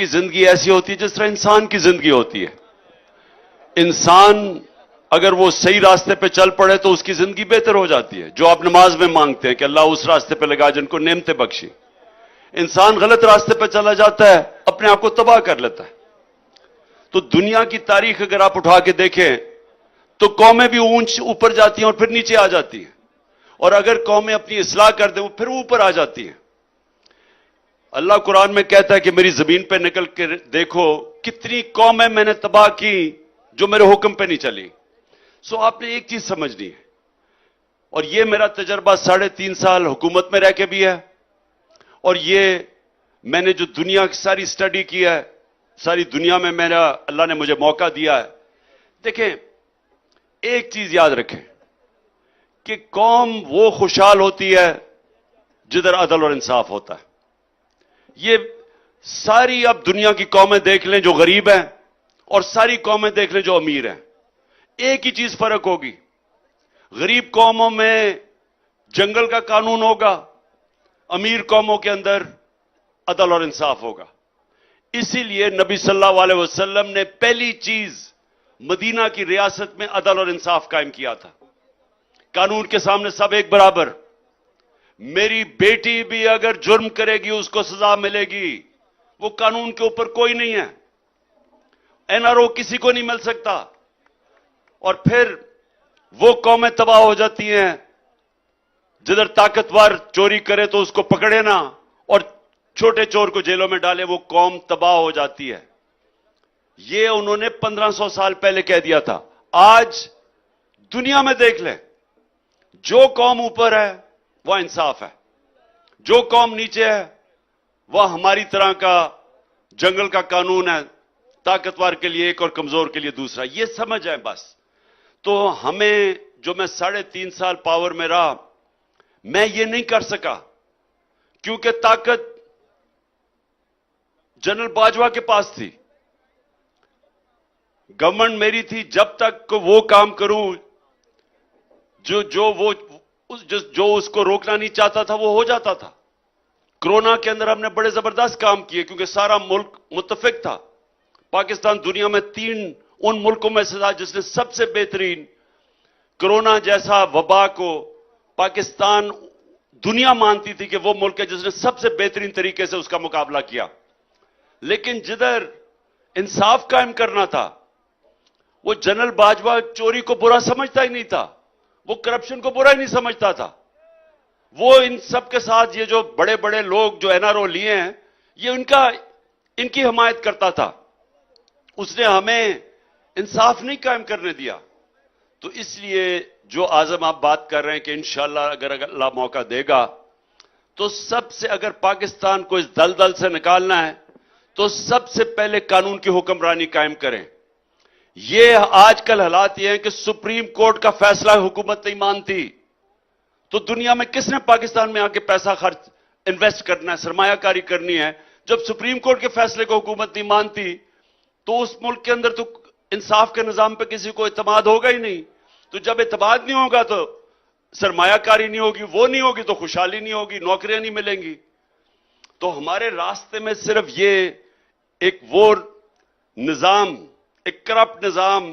जिंदगी ऐसी होती है जिस तरह इंसान की जिंदगी होती है। इंसान अगर वो सही रास्ते पे चल पड़े तो उसकी जिंदगी बेहतर हो जाती है, जो आप नमाज में मांगते हैं कि अल्लाह उस रास्ते पे लगा जिनको नेमतें बख्शी। इंसान गलत रास्ते पे चला जाता है, अपने आप को तबाह कर लेता है। तो दुनिया की तारीख अगर आप उठा के देखें तो कौमें भी ऊपर जाती हैं और फिर नीचे आ जाती हैं, और अगर कौमें अपनी इस्लाह कर दें वो फिर ऊपर आ जाती हैं। अल्लाह कुरान में कहता है कि मेरी जमीन पे निकल के देखो कितनी कौमें मैंने तबाह की जो मेरे हुक्म पे नहीं चली। सो आपने एक चीज समझनी है, और यह मेरा तजर्बा 3.5 साल हुकूमत में रह के भी है, और ये मैंने जो दुनिया की सारी स्टडी की है, सारी दुनिया में मेरा अल्लाह ने मुझे मौका दिया है। देखें, एक चीज याद रखें कि कौम वो खुशहाल होती है जिधर अदल और इंसाफ होता है। ये सारी अब दुनिया की कौमें देख लें जो गरीब हैं, और सारी कौमें देख लें जो अमीर हैं, एक ही चीज फर्क होगी, गरीब कौमों में जंगल का कानून होगा, अमीर कौमों के अंदर अदल और इंसाफ होगा। इसीलिए नबी सल्लल्लाहु अलैहि वसल्लम ने पहली चीज मदीना की रियासत में अदल और इंसाफ कायम किया था। कानून के सामने सब एक बराबर। मेरी बेटी भी अगर जुर्म करेगी उसको सजा मिलेगी, वो कानून के ऊपर कोई नहीं है, एनआरओ किसी को नहीं मिल सकता। और फिर वो कौमें तबाह हो जाती हैं जिधर ताकतवर चोरी करे तो उसको पकड़े ना और छोटे चोर को जेलों में डाले, वो कौम तबाह हो जाती है। ये उन्होंने 1500 साल पहले कह दिया था। आज दुनिया में देख लें, जो कौम ऊपर है वह इंसाफ है, जो कौम नीचे है वह हमारी तरह का जंगल का कानून है, ताकतवर के लिए एक और कमजोर के लिए दूसरा, ये समझ है बस। तो हमें, जो मैं 3.5 साल पावर में रहा, मैं ये नहीं कर सका क्योंकि ताकत जनरल बाजवा के पास थी, गवर्नमेंट मेरी थी। जब तक वो काम करूं जो उसको रोकना नहीं चाहता था वो हो जाता था। कोरोना के अंदर हमने बड़े जबरदस्त काम किए क्योंकि सारा मुल्क मुत्तफिक था। पाकिस्तान दुनिया में 3 उन मुल्कों में से था जिसने सबसे बेहतरीन कोरोना जैसा वबा को, पाकिस्तान दुनिया मानती थी कि वो मुल्क है जिसने सबसे बेहतरीन तरीके से उसका मुकाबला किया। लेकिन जिधर इंसाफ कायम करना था, वो जनरल बाजवा चोरी को बुरा समझता ही नहीं था, वो करप्शन को बुरा ही नहीं समझता था। वो इन सब के साथ ये जो बड़े बड़े लोग जो एनआरओ लिए हैं, ये इनकी हिमायत करता था। उसने हमें इंसाफ नहीं कायम करने दिया। तो इसलिए जो आजम आप बात कर रहे हैं कि इंशाअल्लाह अगर अल्लाह मौका देगा तो सबसे, अगर पाकिस्तान को इस दलदल से निकालना है तो सबसे पहले कानून की हुक्मरानी कायम करें। ये आजकल हालात ये हैं कि सुप्रीम कोर्ट का फैसला हुकूमत नहीं मानती, तो दुनिया में किसने पाकिस्तान में आके पैसा खर्च इन्वेस्ट करना है, सरमायाकारी करनी है? जब सुप्रीम कोर्ट के फैसले को हुकूमत नहीं मानती तो उस मुल्क के अंदर तो इंसाफ के निजाम पे किसी को इत्मीनान होगा ही नहीं। तो जब इत्मीनान नहीं होगा तो सरमायाकारी नहीं होगी, वो नहीं होगी तो खुशहाली नहीं होगी, नौकरियां नहीं मिलेंगी। तो हमारे रास्ते में सिर्फ ये एक वो निजाम, एक करप्ट निजाम,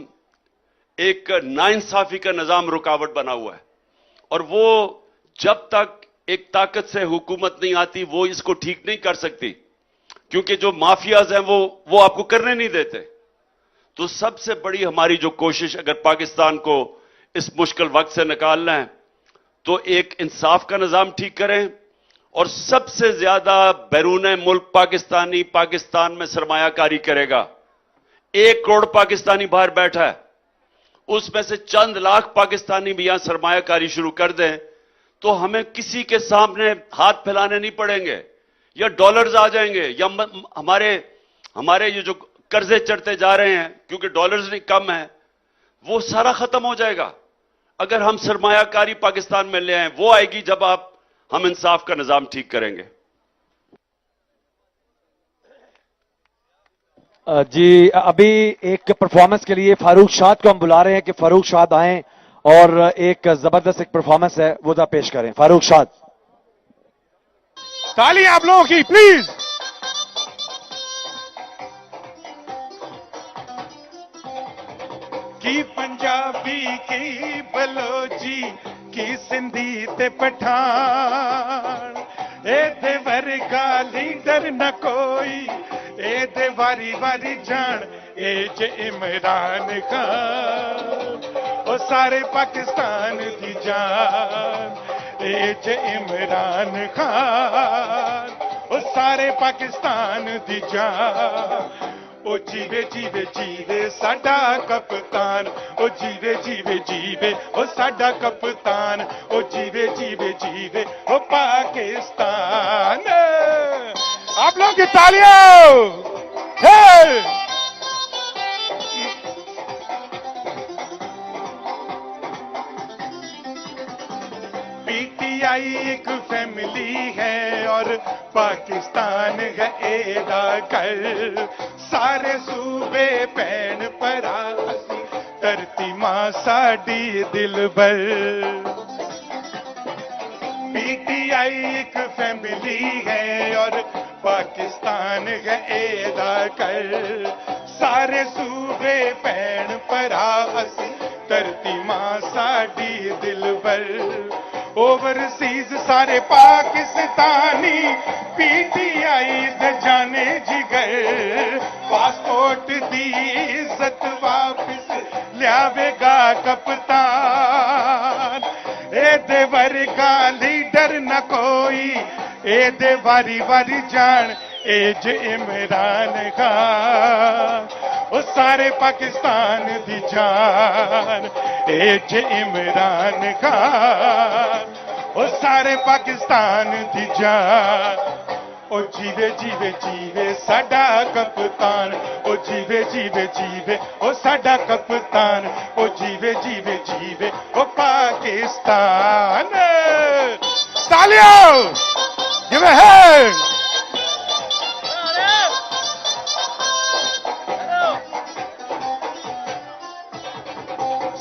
एक नाइंसाफी का निजाम रुकावट बना हुआ है। और वो जब तक एक ताकत से हुकूमत नहीं आती वो इसको ठीक नहीं कर सकती, क्योंकि जो माफियाज हैं वो आपको करने नहीं देते। तो सबसे बड़ी हमारी जो कोशिश, अगर पाकिस्तान को इस मुश्किल वक्त से निकालना है तो एक इंसाफ का निजाम ठीक करें, और सबसे ज्यादा बैरून मुल्क पाकिस्तानी पाकिस्तान में सरमायाकारी करेगा। 1 करोड़ पाकिस्तानी बाहर बैठा है, उसमें से चंद लाख पाकिस्तानी भी यहां सरमायाकारी शुरू कर दें तो हमें किसी के सामने हाथ फैलाने नहीं पड़ेंगे, या डॉलर्स आ जाएंगे, या हमारे ये जो कर्जे चढ़ते जा रहे हैं क्योंकि डॉलर्स नहीं कम है, वो सारा खत्म हो जाएगा अगर हम सरमायाकारी पाकिस्तान में ले आए। वो आएगी जब हम इंसाफ का निजाम ठीक करेंगे। जी, अभी एक परफॉर्मेंस के लिए फारूक शाद को हम बुला रहे हैं कि फारूक शाद आए और एक जबरदस्त एक परफॉर्मेंस है वो दा पेश करें। फारूक शाद, ताली आप लोगों की प्लीज। की पंजाबी की बलोची की सिंधी ते पठान, ए वर्गा लीडर न कोई, ए वारी वारी जान ए इमरान खान, ओ सारे पाकिस्तान की जान ए इमरान खान, ओ सारे पाकिस्तान की जान। ओ जीवे जीवे जीवे साडा कप्तान, ओ जीवे जीवे जीवे ओ साडा कप्तान, ओ जीवे जीवे जीवे ओ पाकिस्तान। आप लोग की तालियां। पीटीआई एक फैमिली है और पाकिस्तान है एदा घर, सारे सूबे पैन परा धरती मां साडी दिल भर। पीटीआई एक फैमिली है और पाकिस्तान है एदा घर, सारे सूबे पैन परा धरती मां साडी दिल भर। ओवरसीज सारे पाकिस्तानी पीटीआई दे जाने जिगर, पासपोर्ट दी इज्जत वापस लियावेगा कप्तान, ए दे वर्गा लीडर न कोई, ए दे वारी वारी जान एज इमरान खान, ओ सारे पाकिस्तान दी जान एज इमरान खान, ओ सारे पाकिस्तान दी जान, ओ जीवे जीवे जीवे साडा कप्तान, ओ जीवे जीवे जीवे ओ साडा कप्तान, ओ जीवे जीवे जीवे ओ पाकिस्तान। तालियां, गिव अ हैंड।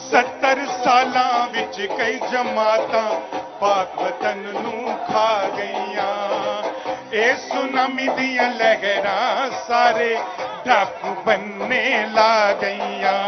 70 सालां विच कई जमातां पाक वतन नूं खा गईयां, ए सुनामी दियां लहरां सारे डाकू बनने ला गईयां।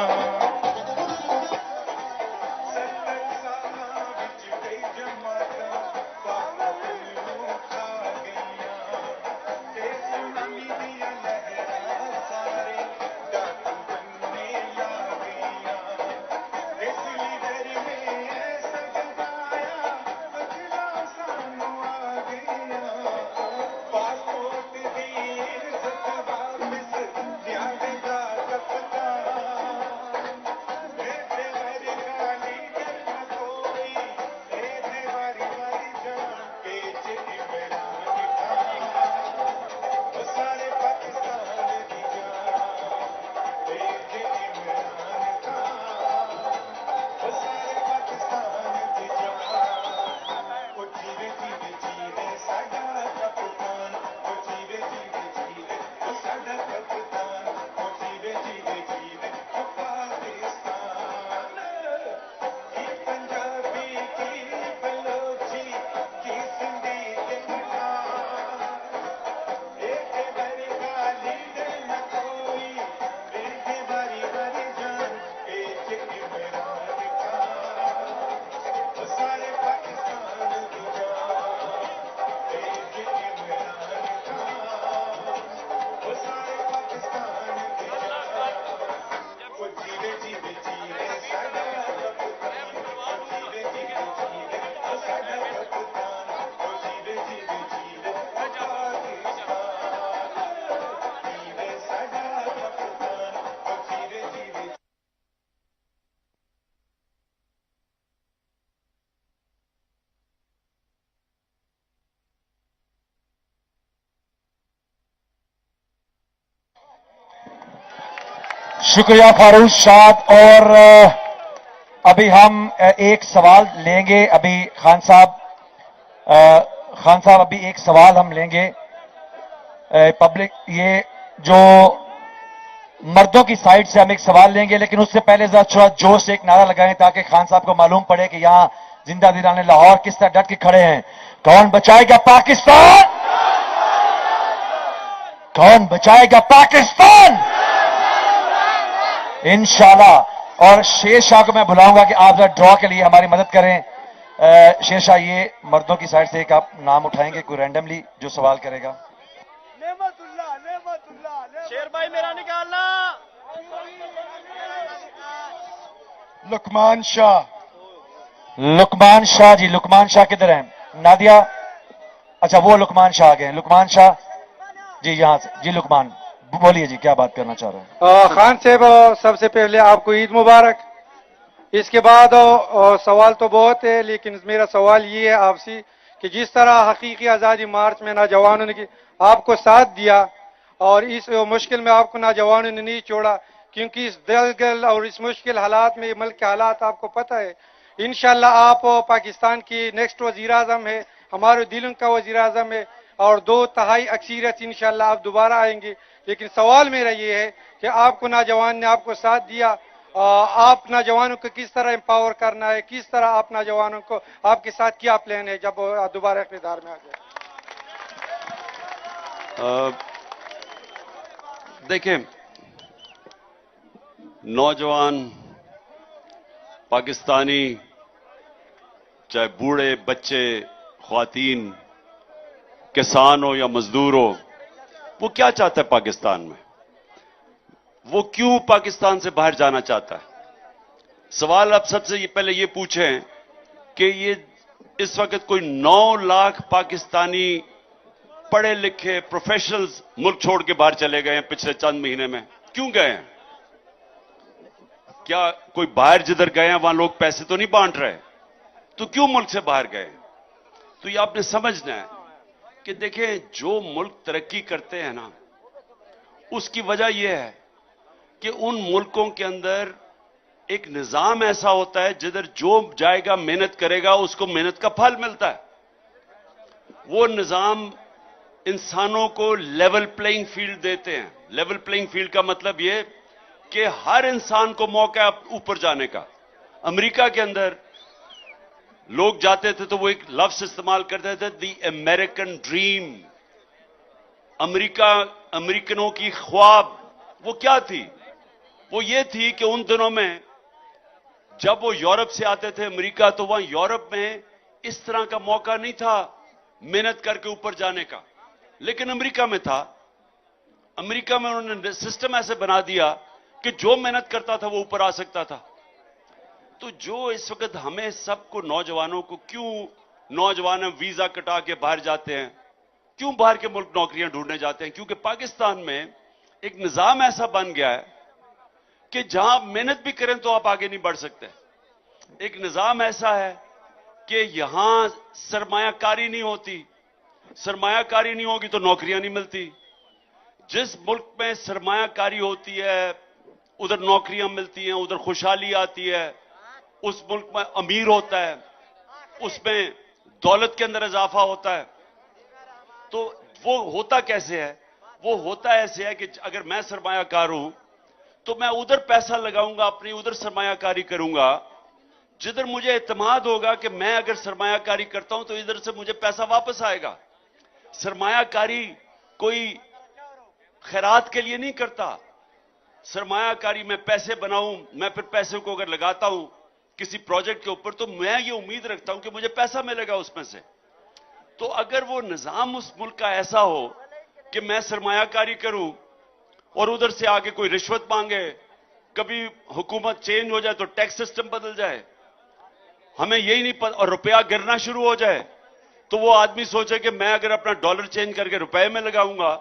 शुक्रिया फारूक शाद। और अभी हम एक सवाल लेंगे। अभी खान साहब अभी एक सवाल हम लेंगे पब्लिक, ये जो मर्दों की साइड से हम एक सवाल लेंगे, लेकिन उससे पहले जरा थोड़ा जोश से एक नारा लगाएं ताकि खान साहब को मालूम पड़े कि यहां जिंदा दिलाने लाहौर किस तरह डट के खड़े हैं। कौन बचाएगा पाकिस्तान? कौन बचाएगा पाकिस्तान? इंशाल्लाह। और शेर शाह को मैं बुलाऊंगा कि आप जरा ड्रॉ के लिए हमारी मदद करें। शेर शाह, ये मर्दों की साइड से एक आप नाम उठाएंगे कोई रैंडमली जो सवाल करेगा। शेर भाई मेरा निकालना। लुकमान शाह। लुकमान शाह जी, लुकमान शाह किधर हैं? नादिया, अच्छा वो लुकमान शाह आ गए। लुकमान शाह जी यहां से। जी लुकमान, बोलिए जी, क्या बात करना चाह रहे हैं? खान साहब, सबसे पहले आपको ईद मुबारक। इसके बाद सवाल तो बहुत है, लेकिन मेरा सवाल ये है आपसे कि जिस तरह हकीकी आज़ादी मार्च में नौजवानों ने आपको साथ दिया और इस मुश्किल में आपको नौजवानों ने नहीं छोड़ा, क्योंकि इस दलदल और इस मुश्किल हालात में मुल्क के हालात आपको पता है। इंशाल्लाह आप पाकिस्तान की नेक्स्ट वजीर आजम है, हमारे दिलों का वजीर आजम है, और 2/3 अक्सरियत इंशाल्लाह आप दोबारा आएंगे। लेकिन सवाल मेरा ये है कि आपको नौजवान ने आपको साथ दिया, आप नौजवानों को किस तरह एम्पावर करना है, किस तरह आप नौजवानों को, आपके साथ क्या प्लान है जब दोबारा इक़्तिदार में आ जाए? देखिए, नौजवान पाकिस्तानी, चाहे बूढ़े, बच्चे, ख्वातीन, किसान हो या मजदूर हो, वो क्या चाहता है पाकिस्तान में? वो क्यों पाकिस्तान से बाहर जाना चाहता है? सवाल आप सबसे पहले ये पूछें कि ये इस वक्त कोई 9 लाख पाकिस्तानी पढ़े लिखे प्रोफेशनल्स मुल्क छोड़ के बाहर चले गए हैं पिछले चंद महीने में। क्यों गए हैं? क्या कोई बाहर जिधर गए हैं वहां लोग पैसे तो नहीं बांट रहे? तो क्यों मुल्क से बाहर गए? तो ये आपने समझना है कि देखें, जो मुल्क तरक्की करते हैं ना, उसकी वजह यह है कि उन मुल्कों के अंदर एक निजाम ऐसा होता है जिधर जो जाएगा मेहनत करेगा उसको मेहनत का फल मिलता है। वो निजाम इंसानों को लेवल प्लेइंग फील्ड देते हैं। लेवल प्लेइंग फील्ड का मतलब यह कि हर इंसान को मौका ऊपर जाने का। अमेरिका के अंदर लोग जाते थे तो वो एक लफ्ज इस्तेमाल करते थे, द अमेरिकन ड्रीम। अमेरिकनों की ख्वाब वो क्या थी? वो ये थी कि उन दिनों में जब वो यूरोप से आते थे अमेरिका, तो वहां यूरोप में इस तरह का मौका नहीं था मेहनत करके ऊपर जाने का, लेकिन अमेरिका में था। अमेरिका में उन्होंने सिस्टम ऐसे बना दिया कि जो मेहनत करता था वो ऊपर आ सकता था। तो जो इस वक्त हमें सबको, नौजवानों को, क्यों नौजवान वीजा कटा के बाहर जाते हैं, क्यों बाहर के मुल्क नौकरियां ढूंढने जाते हैं? क्योंकि पाकिस्तान में एक निजाम ऐसा बन गया है कि जहां आप मेहनत भी करें तो आप आगे नहीं बढ़ सकते। एक निजाम ऐसा है कि यहां सरमायाकारी नहीं होती। सरमायाकारी नहीं होगी तो नौकरियां नहीं मिलती। जिस मुल्क में सरमायाकारी होती है उधर नौकरियां मिलती हैं, उधर खुशहाली आती है, उस मुल्क में अमीर होता है, उसमें दौलत के अंदर इजाफा होता है। तो वो होता कैसे है? वो होता ऐसे है कि अगर मैं सरमायाकार हूं तो मैं उधर पैसा लगाऊंगा, अपनी उधर सरमायाकारी करूंगा जिधर मुझे इत्मीनान होगा कि मैं अगर सरमायाकारी करता हूं तो इधर से मुझे पैसा वापस आएगा। सरमायाकारी कोई खैरात के लिए नहीं करता। सरमायाकारी मैं पैसे बनाऊं, मैं फिर पैसे को अगर लगाता हूं किसी प्रोजेक्ट के ऊपर तो मैं ये उम्मीद रखता हूं कि मुझे पैसा मिलेगा उसमें से। तो अगर वो निजाम उस मुल्क का ऐसा हो कि मैं सरमायाकारी करूं और उधर से आगे कोई रिश्वत मांगे, कभी हुकूमत चेंज हो जाए तो टैक्स सिस्टम बदल जाए, हमें यही नहीं पता, और रुपया गिरना शुरू हो जाए, तो वो आदमी सोचे कि मैं अगर अपना डॉलर चेंज करके रुपए में लगाऊंगा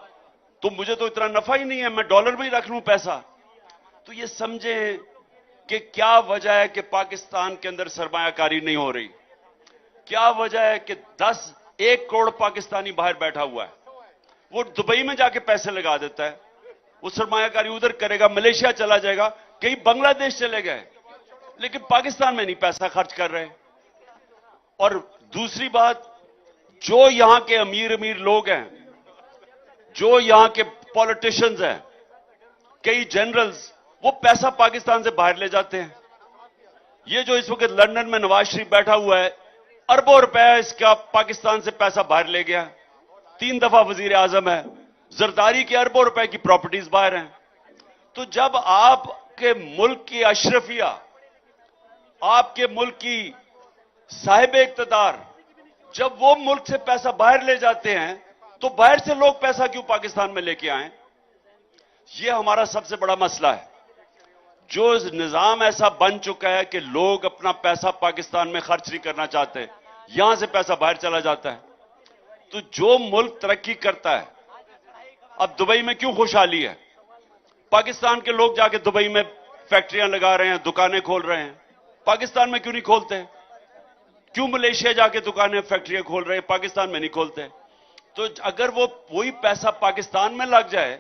तो मुझे तो इतना नफा ही नहीं है, मैं डॉलर में ही रख लूं पैसा। तो ये समझें कि क्या वजह है कि पाकिस्तान के अंदर सरमायाकारी नहीं हो रही। क्या वजह है कि 1 करोड़ पाकिस्तानी बाहर बैठा हुआ है, वो दुबई में जाके पैसे लगा देता है, वो सरमायाकारी उधर करेगा, मलेशिया चला जाएगा, कहीं बांग्लादेश चले गए, लेकिन पाकिस्तान में नहीं पैसा खर्च कर रहे। और दूसरी बात, जो यहां के अमीर अमीर लोग हैं, जो यहां के पॉलिटिशियंस हैं, कई जनरल्स, वो पैसा पाकिस्तान से बाहर ले जाते हैं। ये जो इस वक्त लंदन में नवाज शरीफ बैठा हुआ है, अरबों रुपए इसका पाकिस्तान से पैसा बाहर ले गया, 3 दफा वजीर आजम है। जरदारी के अरबों रुपए की प्रॉपर्टीज बाहर हैं। तो जब आपके मुल्क की अशरफिया, आपके मुल्क की साहिब इक्तदार, जब वो मुल्क से पैसा बाहर ले जाते हैं तो बाहर से लोग पैसा क्यों पाकिस्तान में लेके आए? ये हमारा सबसे बड़ा मसला है। जो निजाम ऐसा बन चुका है कि लोग अपना पैसा पाकिस्तान में खर्च नहीं करना चाहते, यहां से पैसा बाहर चला जाता है। तो जो मुल्क तरक्की करता है, अब दुबई में क्यों खुशहाली है? पाकिस्तान के लोग जाके दुबई में फैक्ट्रियां लगा रहे हैं, दुकानें खोल रहे हैं, पाकिस्तान में क्यों नहीं खोलते? क्यों मलेशिया जाके दुकानें फैक्ट्रियां खोल रहे हैं, पाकिस्तान में नहीं खोलते? तो अगर वो वही पैसा पाकिस्तान में लग जाए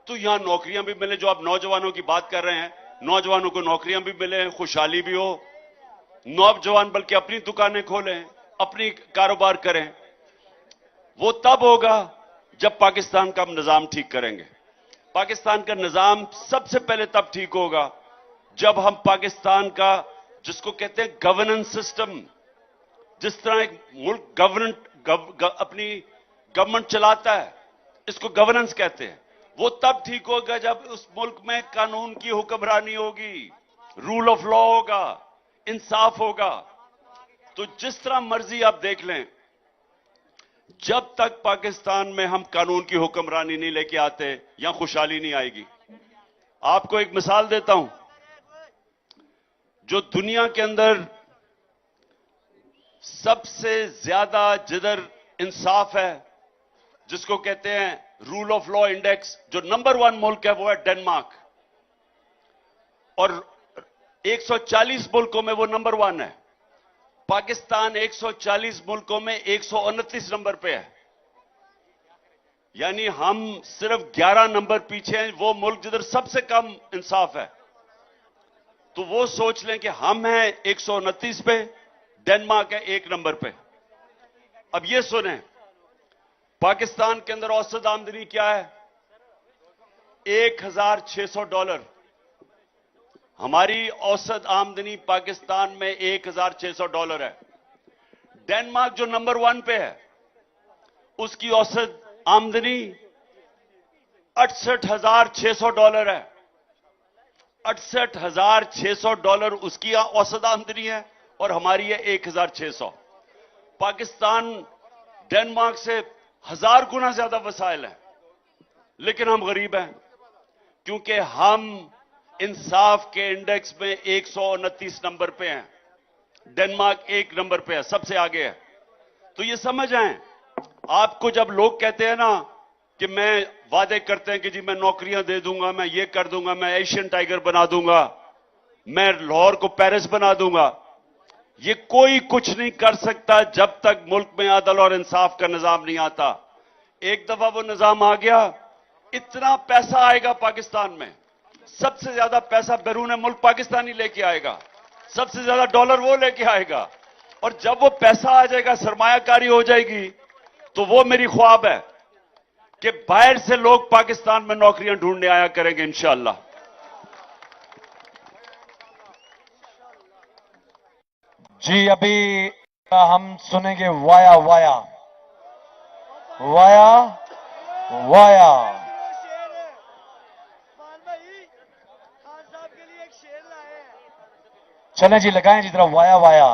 तो यहां नौकरियां भी मिले। जो आप नौजवानों की बात कर रहे हैं, नौजवानों को नौकरियां भी मिले, खुशहाली भी हो, नौजवान बल्कि अपनी दुकानें खोलें, अपनी कारोबार करें। वो तब होगा जब पाकिस्तान का हम निजाम ठीक करेंगे। पाकिस्तान का निजाम सबसे पहले तब ठीक होगा जब हम पाकिस्तान का, जिसको कहते हैं गवर्नेंस सिस्टम, जिस तरह एक मुल्क अपनी गवर्नमेंट चलाता है, इसको गवर्नेंस कहते हैं, वो तब ठीक होगा जब उस मुल्क में कानून की हुक्मरानी होगी, रूल ऑफ लॉ होगा, इंसाफ होगा। तो जिस तरह मर्जी आप देख लें, जब तक पाकिस्तान में हम कानून की हुक्मरानी नहीं लेके आते, यहां खुशहाली नहीं आएगी। आपको एक मिसाल देता हूं, जो दुनिया के अंदर सबसे ज्यादा जिधर इंसाफ है, जिसको कहते हैं रूल ऑफ लॉ इंडेक्स, जो नंबर 1 मुल्क है वो है डेनमार्क, और 140 मुल्कों में वो नंबर 1 है। पाकिस्तान 140 मुल्कों में 129 नंबर पे है, यानी हम सिर्फ 11 नंबर पीछे हैं वो मुल्क जिधर सबसे कम इंसाफ है। तो वो सोच लें कि हम हैं 129 पे, डेनमार्क है 1 नंबर पे। अब ये सुने, पाकिस्तान के अंदर औसत आमदनी क्या है? $1,600। हमारी औसत आमदनी पाकिस्तान में $1,600 है। डेनमार्क जो नंबर 1 पे है उसकी औसत आमदनी $68,600 है। $68,600 उसकी औसत आमदनी है और हमारी है 1,600। पाकिस्तान डेनमार्क से 1000 गुना ज्यादा वसाइल है, लेकिन हम गरीब हैं क्योंकि हम इंसाफ के इंडेक्स में 129 नंबर पे हैं, डेनमार्क 1 नंबर पे है, सबसे आगे है। तो ये समझ आए आपको, जब लोग कहते हैं ना कि मैं वादे करते हैं कि जी मैं नौकरियां दे दूंगा, मैं ये कर दूंगा, मैं एशियन टाइगर बना दूंगा, मैं लाहौर को पेरिस बना दूंगा, ये कोई कुछ नहीं कर सकता जब तक मुल्क में अदल और इंसाफ का निजाम नहीं आता। एक दफा वो निजाम आ गया, इतना पैसा आएगा पाकिस्तान में, सबसे ज्यादा पैसा बैरून मुल्क पाकिस्तानी लेके आएगा, सबसे ज्यादा डॉलर वो लेके आएगा, और जब वो पैसा आ जाएगा, सरमायाकारी हो जाएगी, तो वो मेरी ख्वाब है कि बाहर से लोग पाकिस्तान में नौकरियां ढूंढने आया करेंगे इंशाअल्लाह। जी, अभी हम सुनेंगे वाया वाया वाया वाया। चलें जी, लगाएं जी तरफ वाया वाया।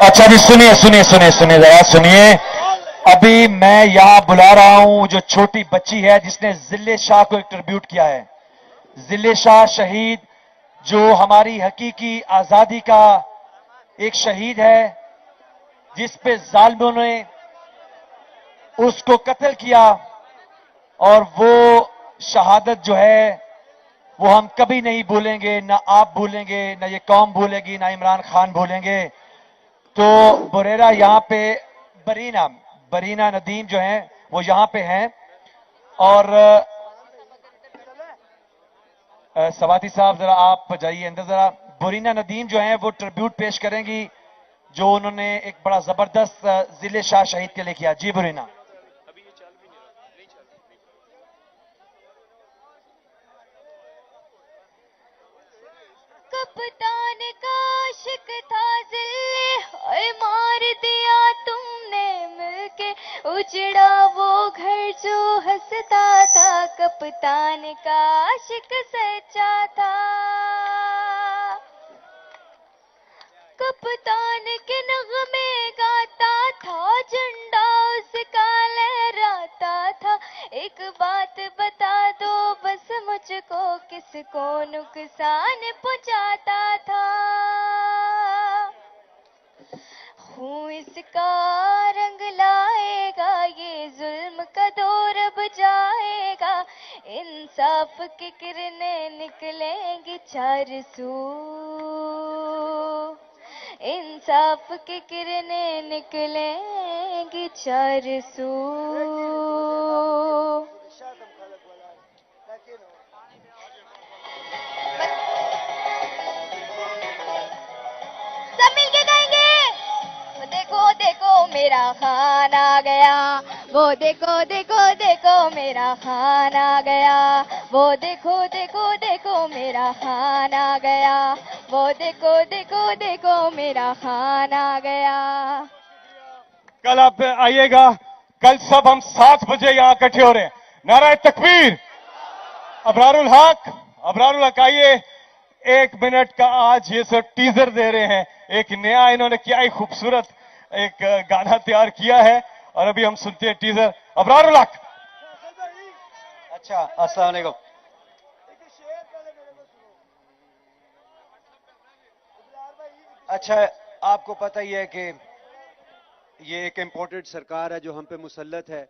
अच्छा जी, सुनिए सुनिए सुनिए सुनिए, जरा सुनिए। अभी मैं यहां बुला रहा हूं जो छोटी बच्ची है जिसने जिले शाह को एक ट्रिब्यूट किया है। जिले शाह शहीद जो हमारी हकीकी आजादी का एक शहीद है, जिस पे जालिमों ने उसको कत्ल किया, और वो शहादत जो है वो हम कभी नहीं भूलेंगे, ना आप भूलेंगे, ना ये कौम भूलेगी, ना इमरान खान भूलेंगे। तो बुरेरा यहां पे बरीना नदीम जो हैं वो यहां पे हैं, और सवाती साहब जरा आप जाइए अंदर जरा। बरीना नदीम जो हैं वो ट्रिब्यूट पेश करेंगी जो उन्होंने एक बड़ा जबरदस्त जिले शाह शहीद के लिए किया। जी बरीना। कप्तान का आशिक था जिल्ले, ओए मार दिया तुमने मिलके, उजड़ा वो घर जो हंसता था, कप्तान का आशिक सच्चा था। कप्तान के नगमे गाता था, झंडा उसका लहराता था। एक बात बता दो बस मुझको, किसको नुकसान पहुंचाता था। खून इसका रंग लाएगा, ये जुल्म का दौर अब जाएगा, इंसाफ की किरणें निकलेंगी चार सू, इंसाफ की किरणें निकलेंगी चार सू। सब मिलके गाएंगे। वो देखो देखो मेरा खान आ गया, वो देखो देखो देखो मेरा खान आ गया, वो देखो देखो देखो मेरा खान आ गया, वो देखो देखो देखो मेरा खान आ गया। कल आप आइएगा, कल सब हम 7 बजे यहां इकट्ठे हो रहे हैं। नाराए तकबीर, अबरारुल हक, अबरारुल हक आइए। 1 मिनट का आज ये सब टीजर दे रहे हैं, एक नया इन्होंने क्या ही खूबसूरत एक गाना तैयार किया है, और अभी हम सुनते हैं टीजर। अबरारुल हक। अच्छा, अस्सलाम वालेकुम। अच्छा, आपको पता ही है कि ये एक इम्पोर्टेड सरकार है जो हम पे मुसल्लत है,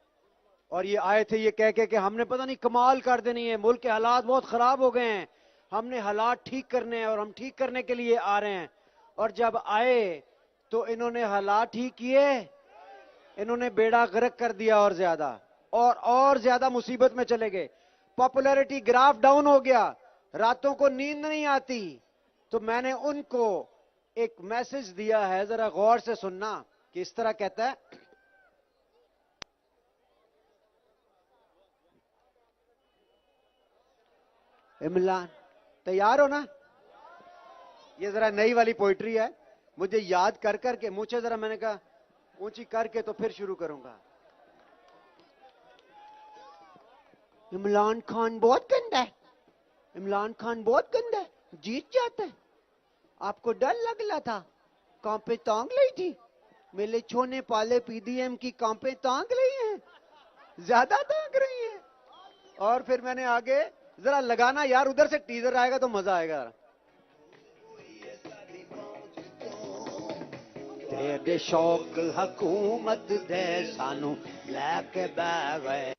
और ये आए थे ये कह के कि हमने पता नहीं कमाल कर देनी है, मुल्क के हालात बहुत खराब हो गए हैं, हमने हालात ठीक करने हैं और हम ठीक करने के लिए आ रहे हैं। और जब आए तो इन्होंने हालात ठीक किए, इन्होंने बेड़ा गर्क कर दिया और ज्यादा मुसीबत में चले गए। पॉपुलैरिटी ग्राफ डाउन हो गया, रातों को नींद नहीं आती। तो मैंने उनको एक मैसेज दिया है, जरा गौर से सुनना कि इस तरह कहता है। इमरान, तैयार हो ना? ये जरा नई वाली पोइट्री है, मुझे याद कर करके मुझे जरा, मैंने कहा ऊंची करके तो फिर शुरू करूंगा। इमरान खान बहुत गंदा है, इमरान खान बहुत गंदा है, जीत जाता है। आपको डर लग रहा था, कांपे तांग ली थी, मेरे छोने पाले पीडीएम की कांपे तांग रही हैं, ज्यादा तांग रही हैं। और फिर मैंने आगे जरा लगाना यार, उधर से टीजर आएगा तो मजा आएगा। तेरे शौक हुकूमत दे सानू लैके बह गए।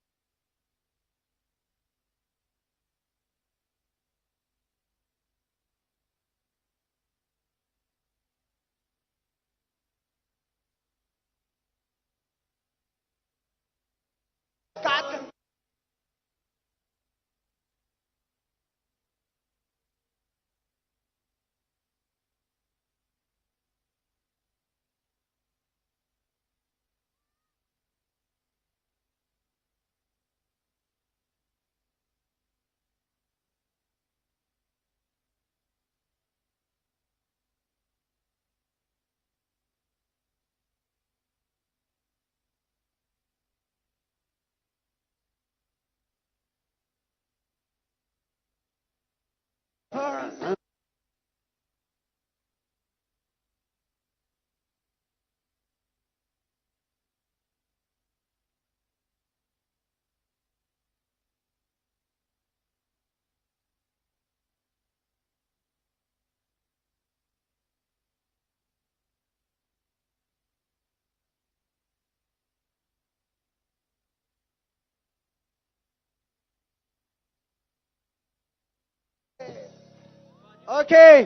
ओके,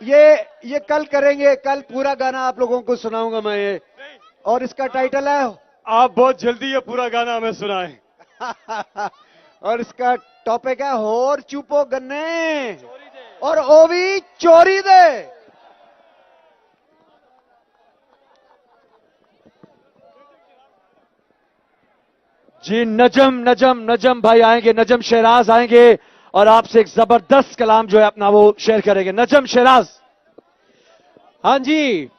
ये कल करेंगे, कल पूरा गाना आप लोगों को सुनाऊंगा मैं ये, और इसका टाइटल है आप बहुत जल्दी ये पूरा गाना हमें सुनाएं। और इसका टॉपिक है होर चुपो गन्ने और ओवी चोरी दे। जी नजम नजम नजम भाई आएंगे, नजम शहराज आएंगे, और आपसे एक जबरदस्त कलाम जो है अपना वो शेयर करेंगे। नजम शेराज। हाँ जी,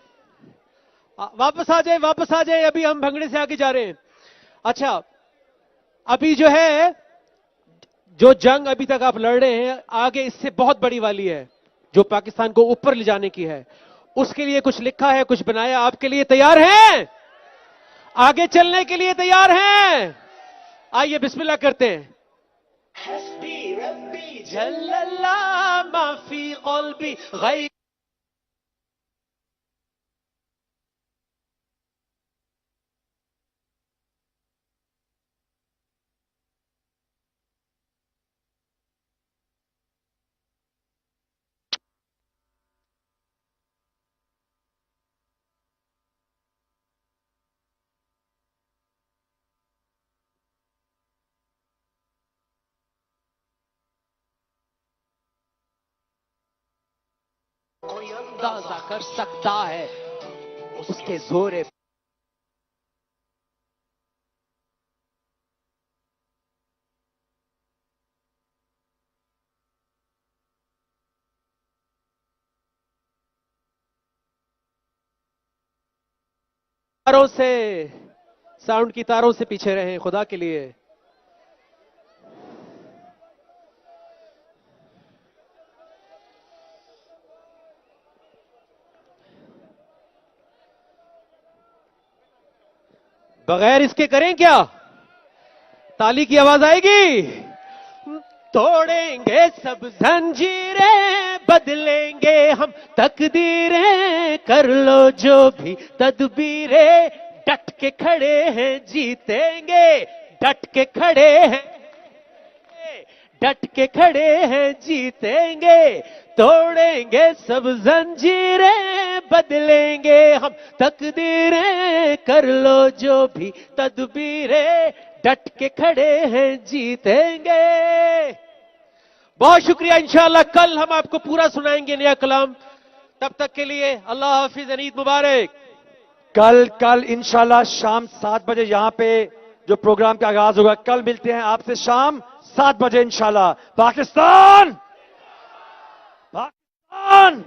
वापस आ जाए, अभी हम भंगड़े से आगे जा रहे हैं। अच्छा, अभी जो है, जो जंग अभी तक आप लड़ रहे हैं, आगे इससे बहुत बड़ी वाली है, जो पाकिस्तान को ऊपर ले जाने की है। उसके लिए कुछ लिखा है, कुछ बनाया, आपके लिए तैयार हैं? आगे चलने के लिए तैयार हैं? आइए बिस्मिल्लाह करते हैं। हस्बी रब्बी जल्लल्लाह माफी क़ल्बी गैर कोई अंदाजा कर सकता है उसके जोरे तारों से, साउंड की तारों से पीछे रहें खुदा के लिए। बगैर इसके करें क्या? ताली की आवाज आएगी। तोड़ेंगे सब जंजीरें, बदलेंगे हम तकदीरें, कर लो जो भी तदबीरें, डट के खड़े हैं जीतेंगे, डट के खड़े हैं, डट के खड़े हैं जीतेंगे, तोड़ेंगे सब जंजीरें, बदलेंगे हम तकदीरें, कर लो जो भी तदबीरें, डट के खड़े हैं जीतेंगे। बहुत शुक्रिया। इंशाअल्लाह कल हम आपको पूरा सुनाएंगे नया कलाम। तब तक के लिए अल्लाह हाफिज, ईद मुबारक। कल इंशाल्लाह शाम 7 बजे यहां पे जो प्रोग्राम का आगाज होगा, कल मिलते हैं आपसे शाम 7 बजे इंशाल्लाह। पाकिस्तान, पाकिस्तान।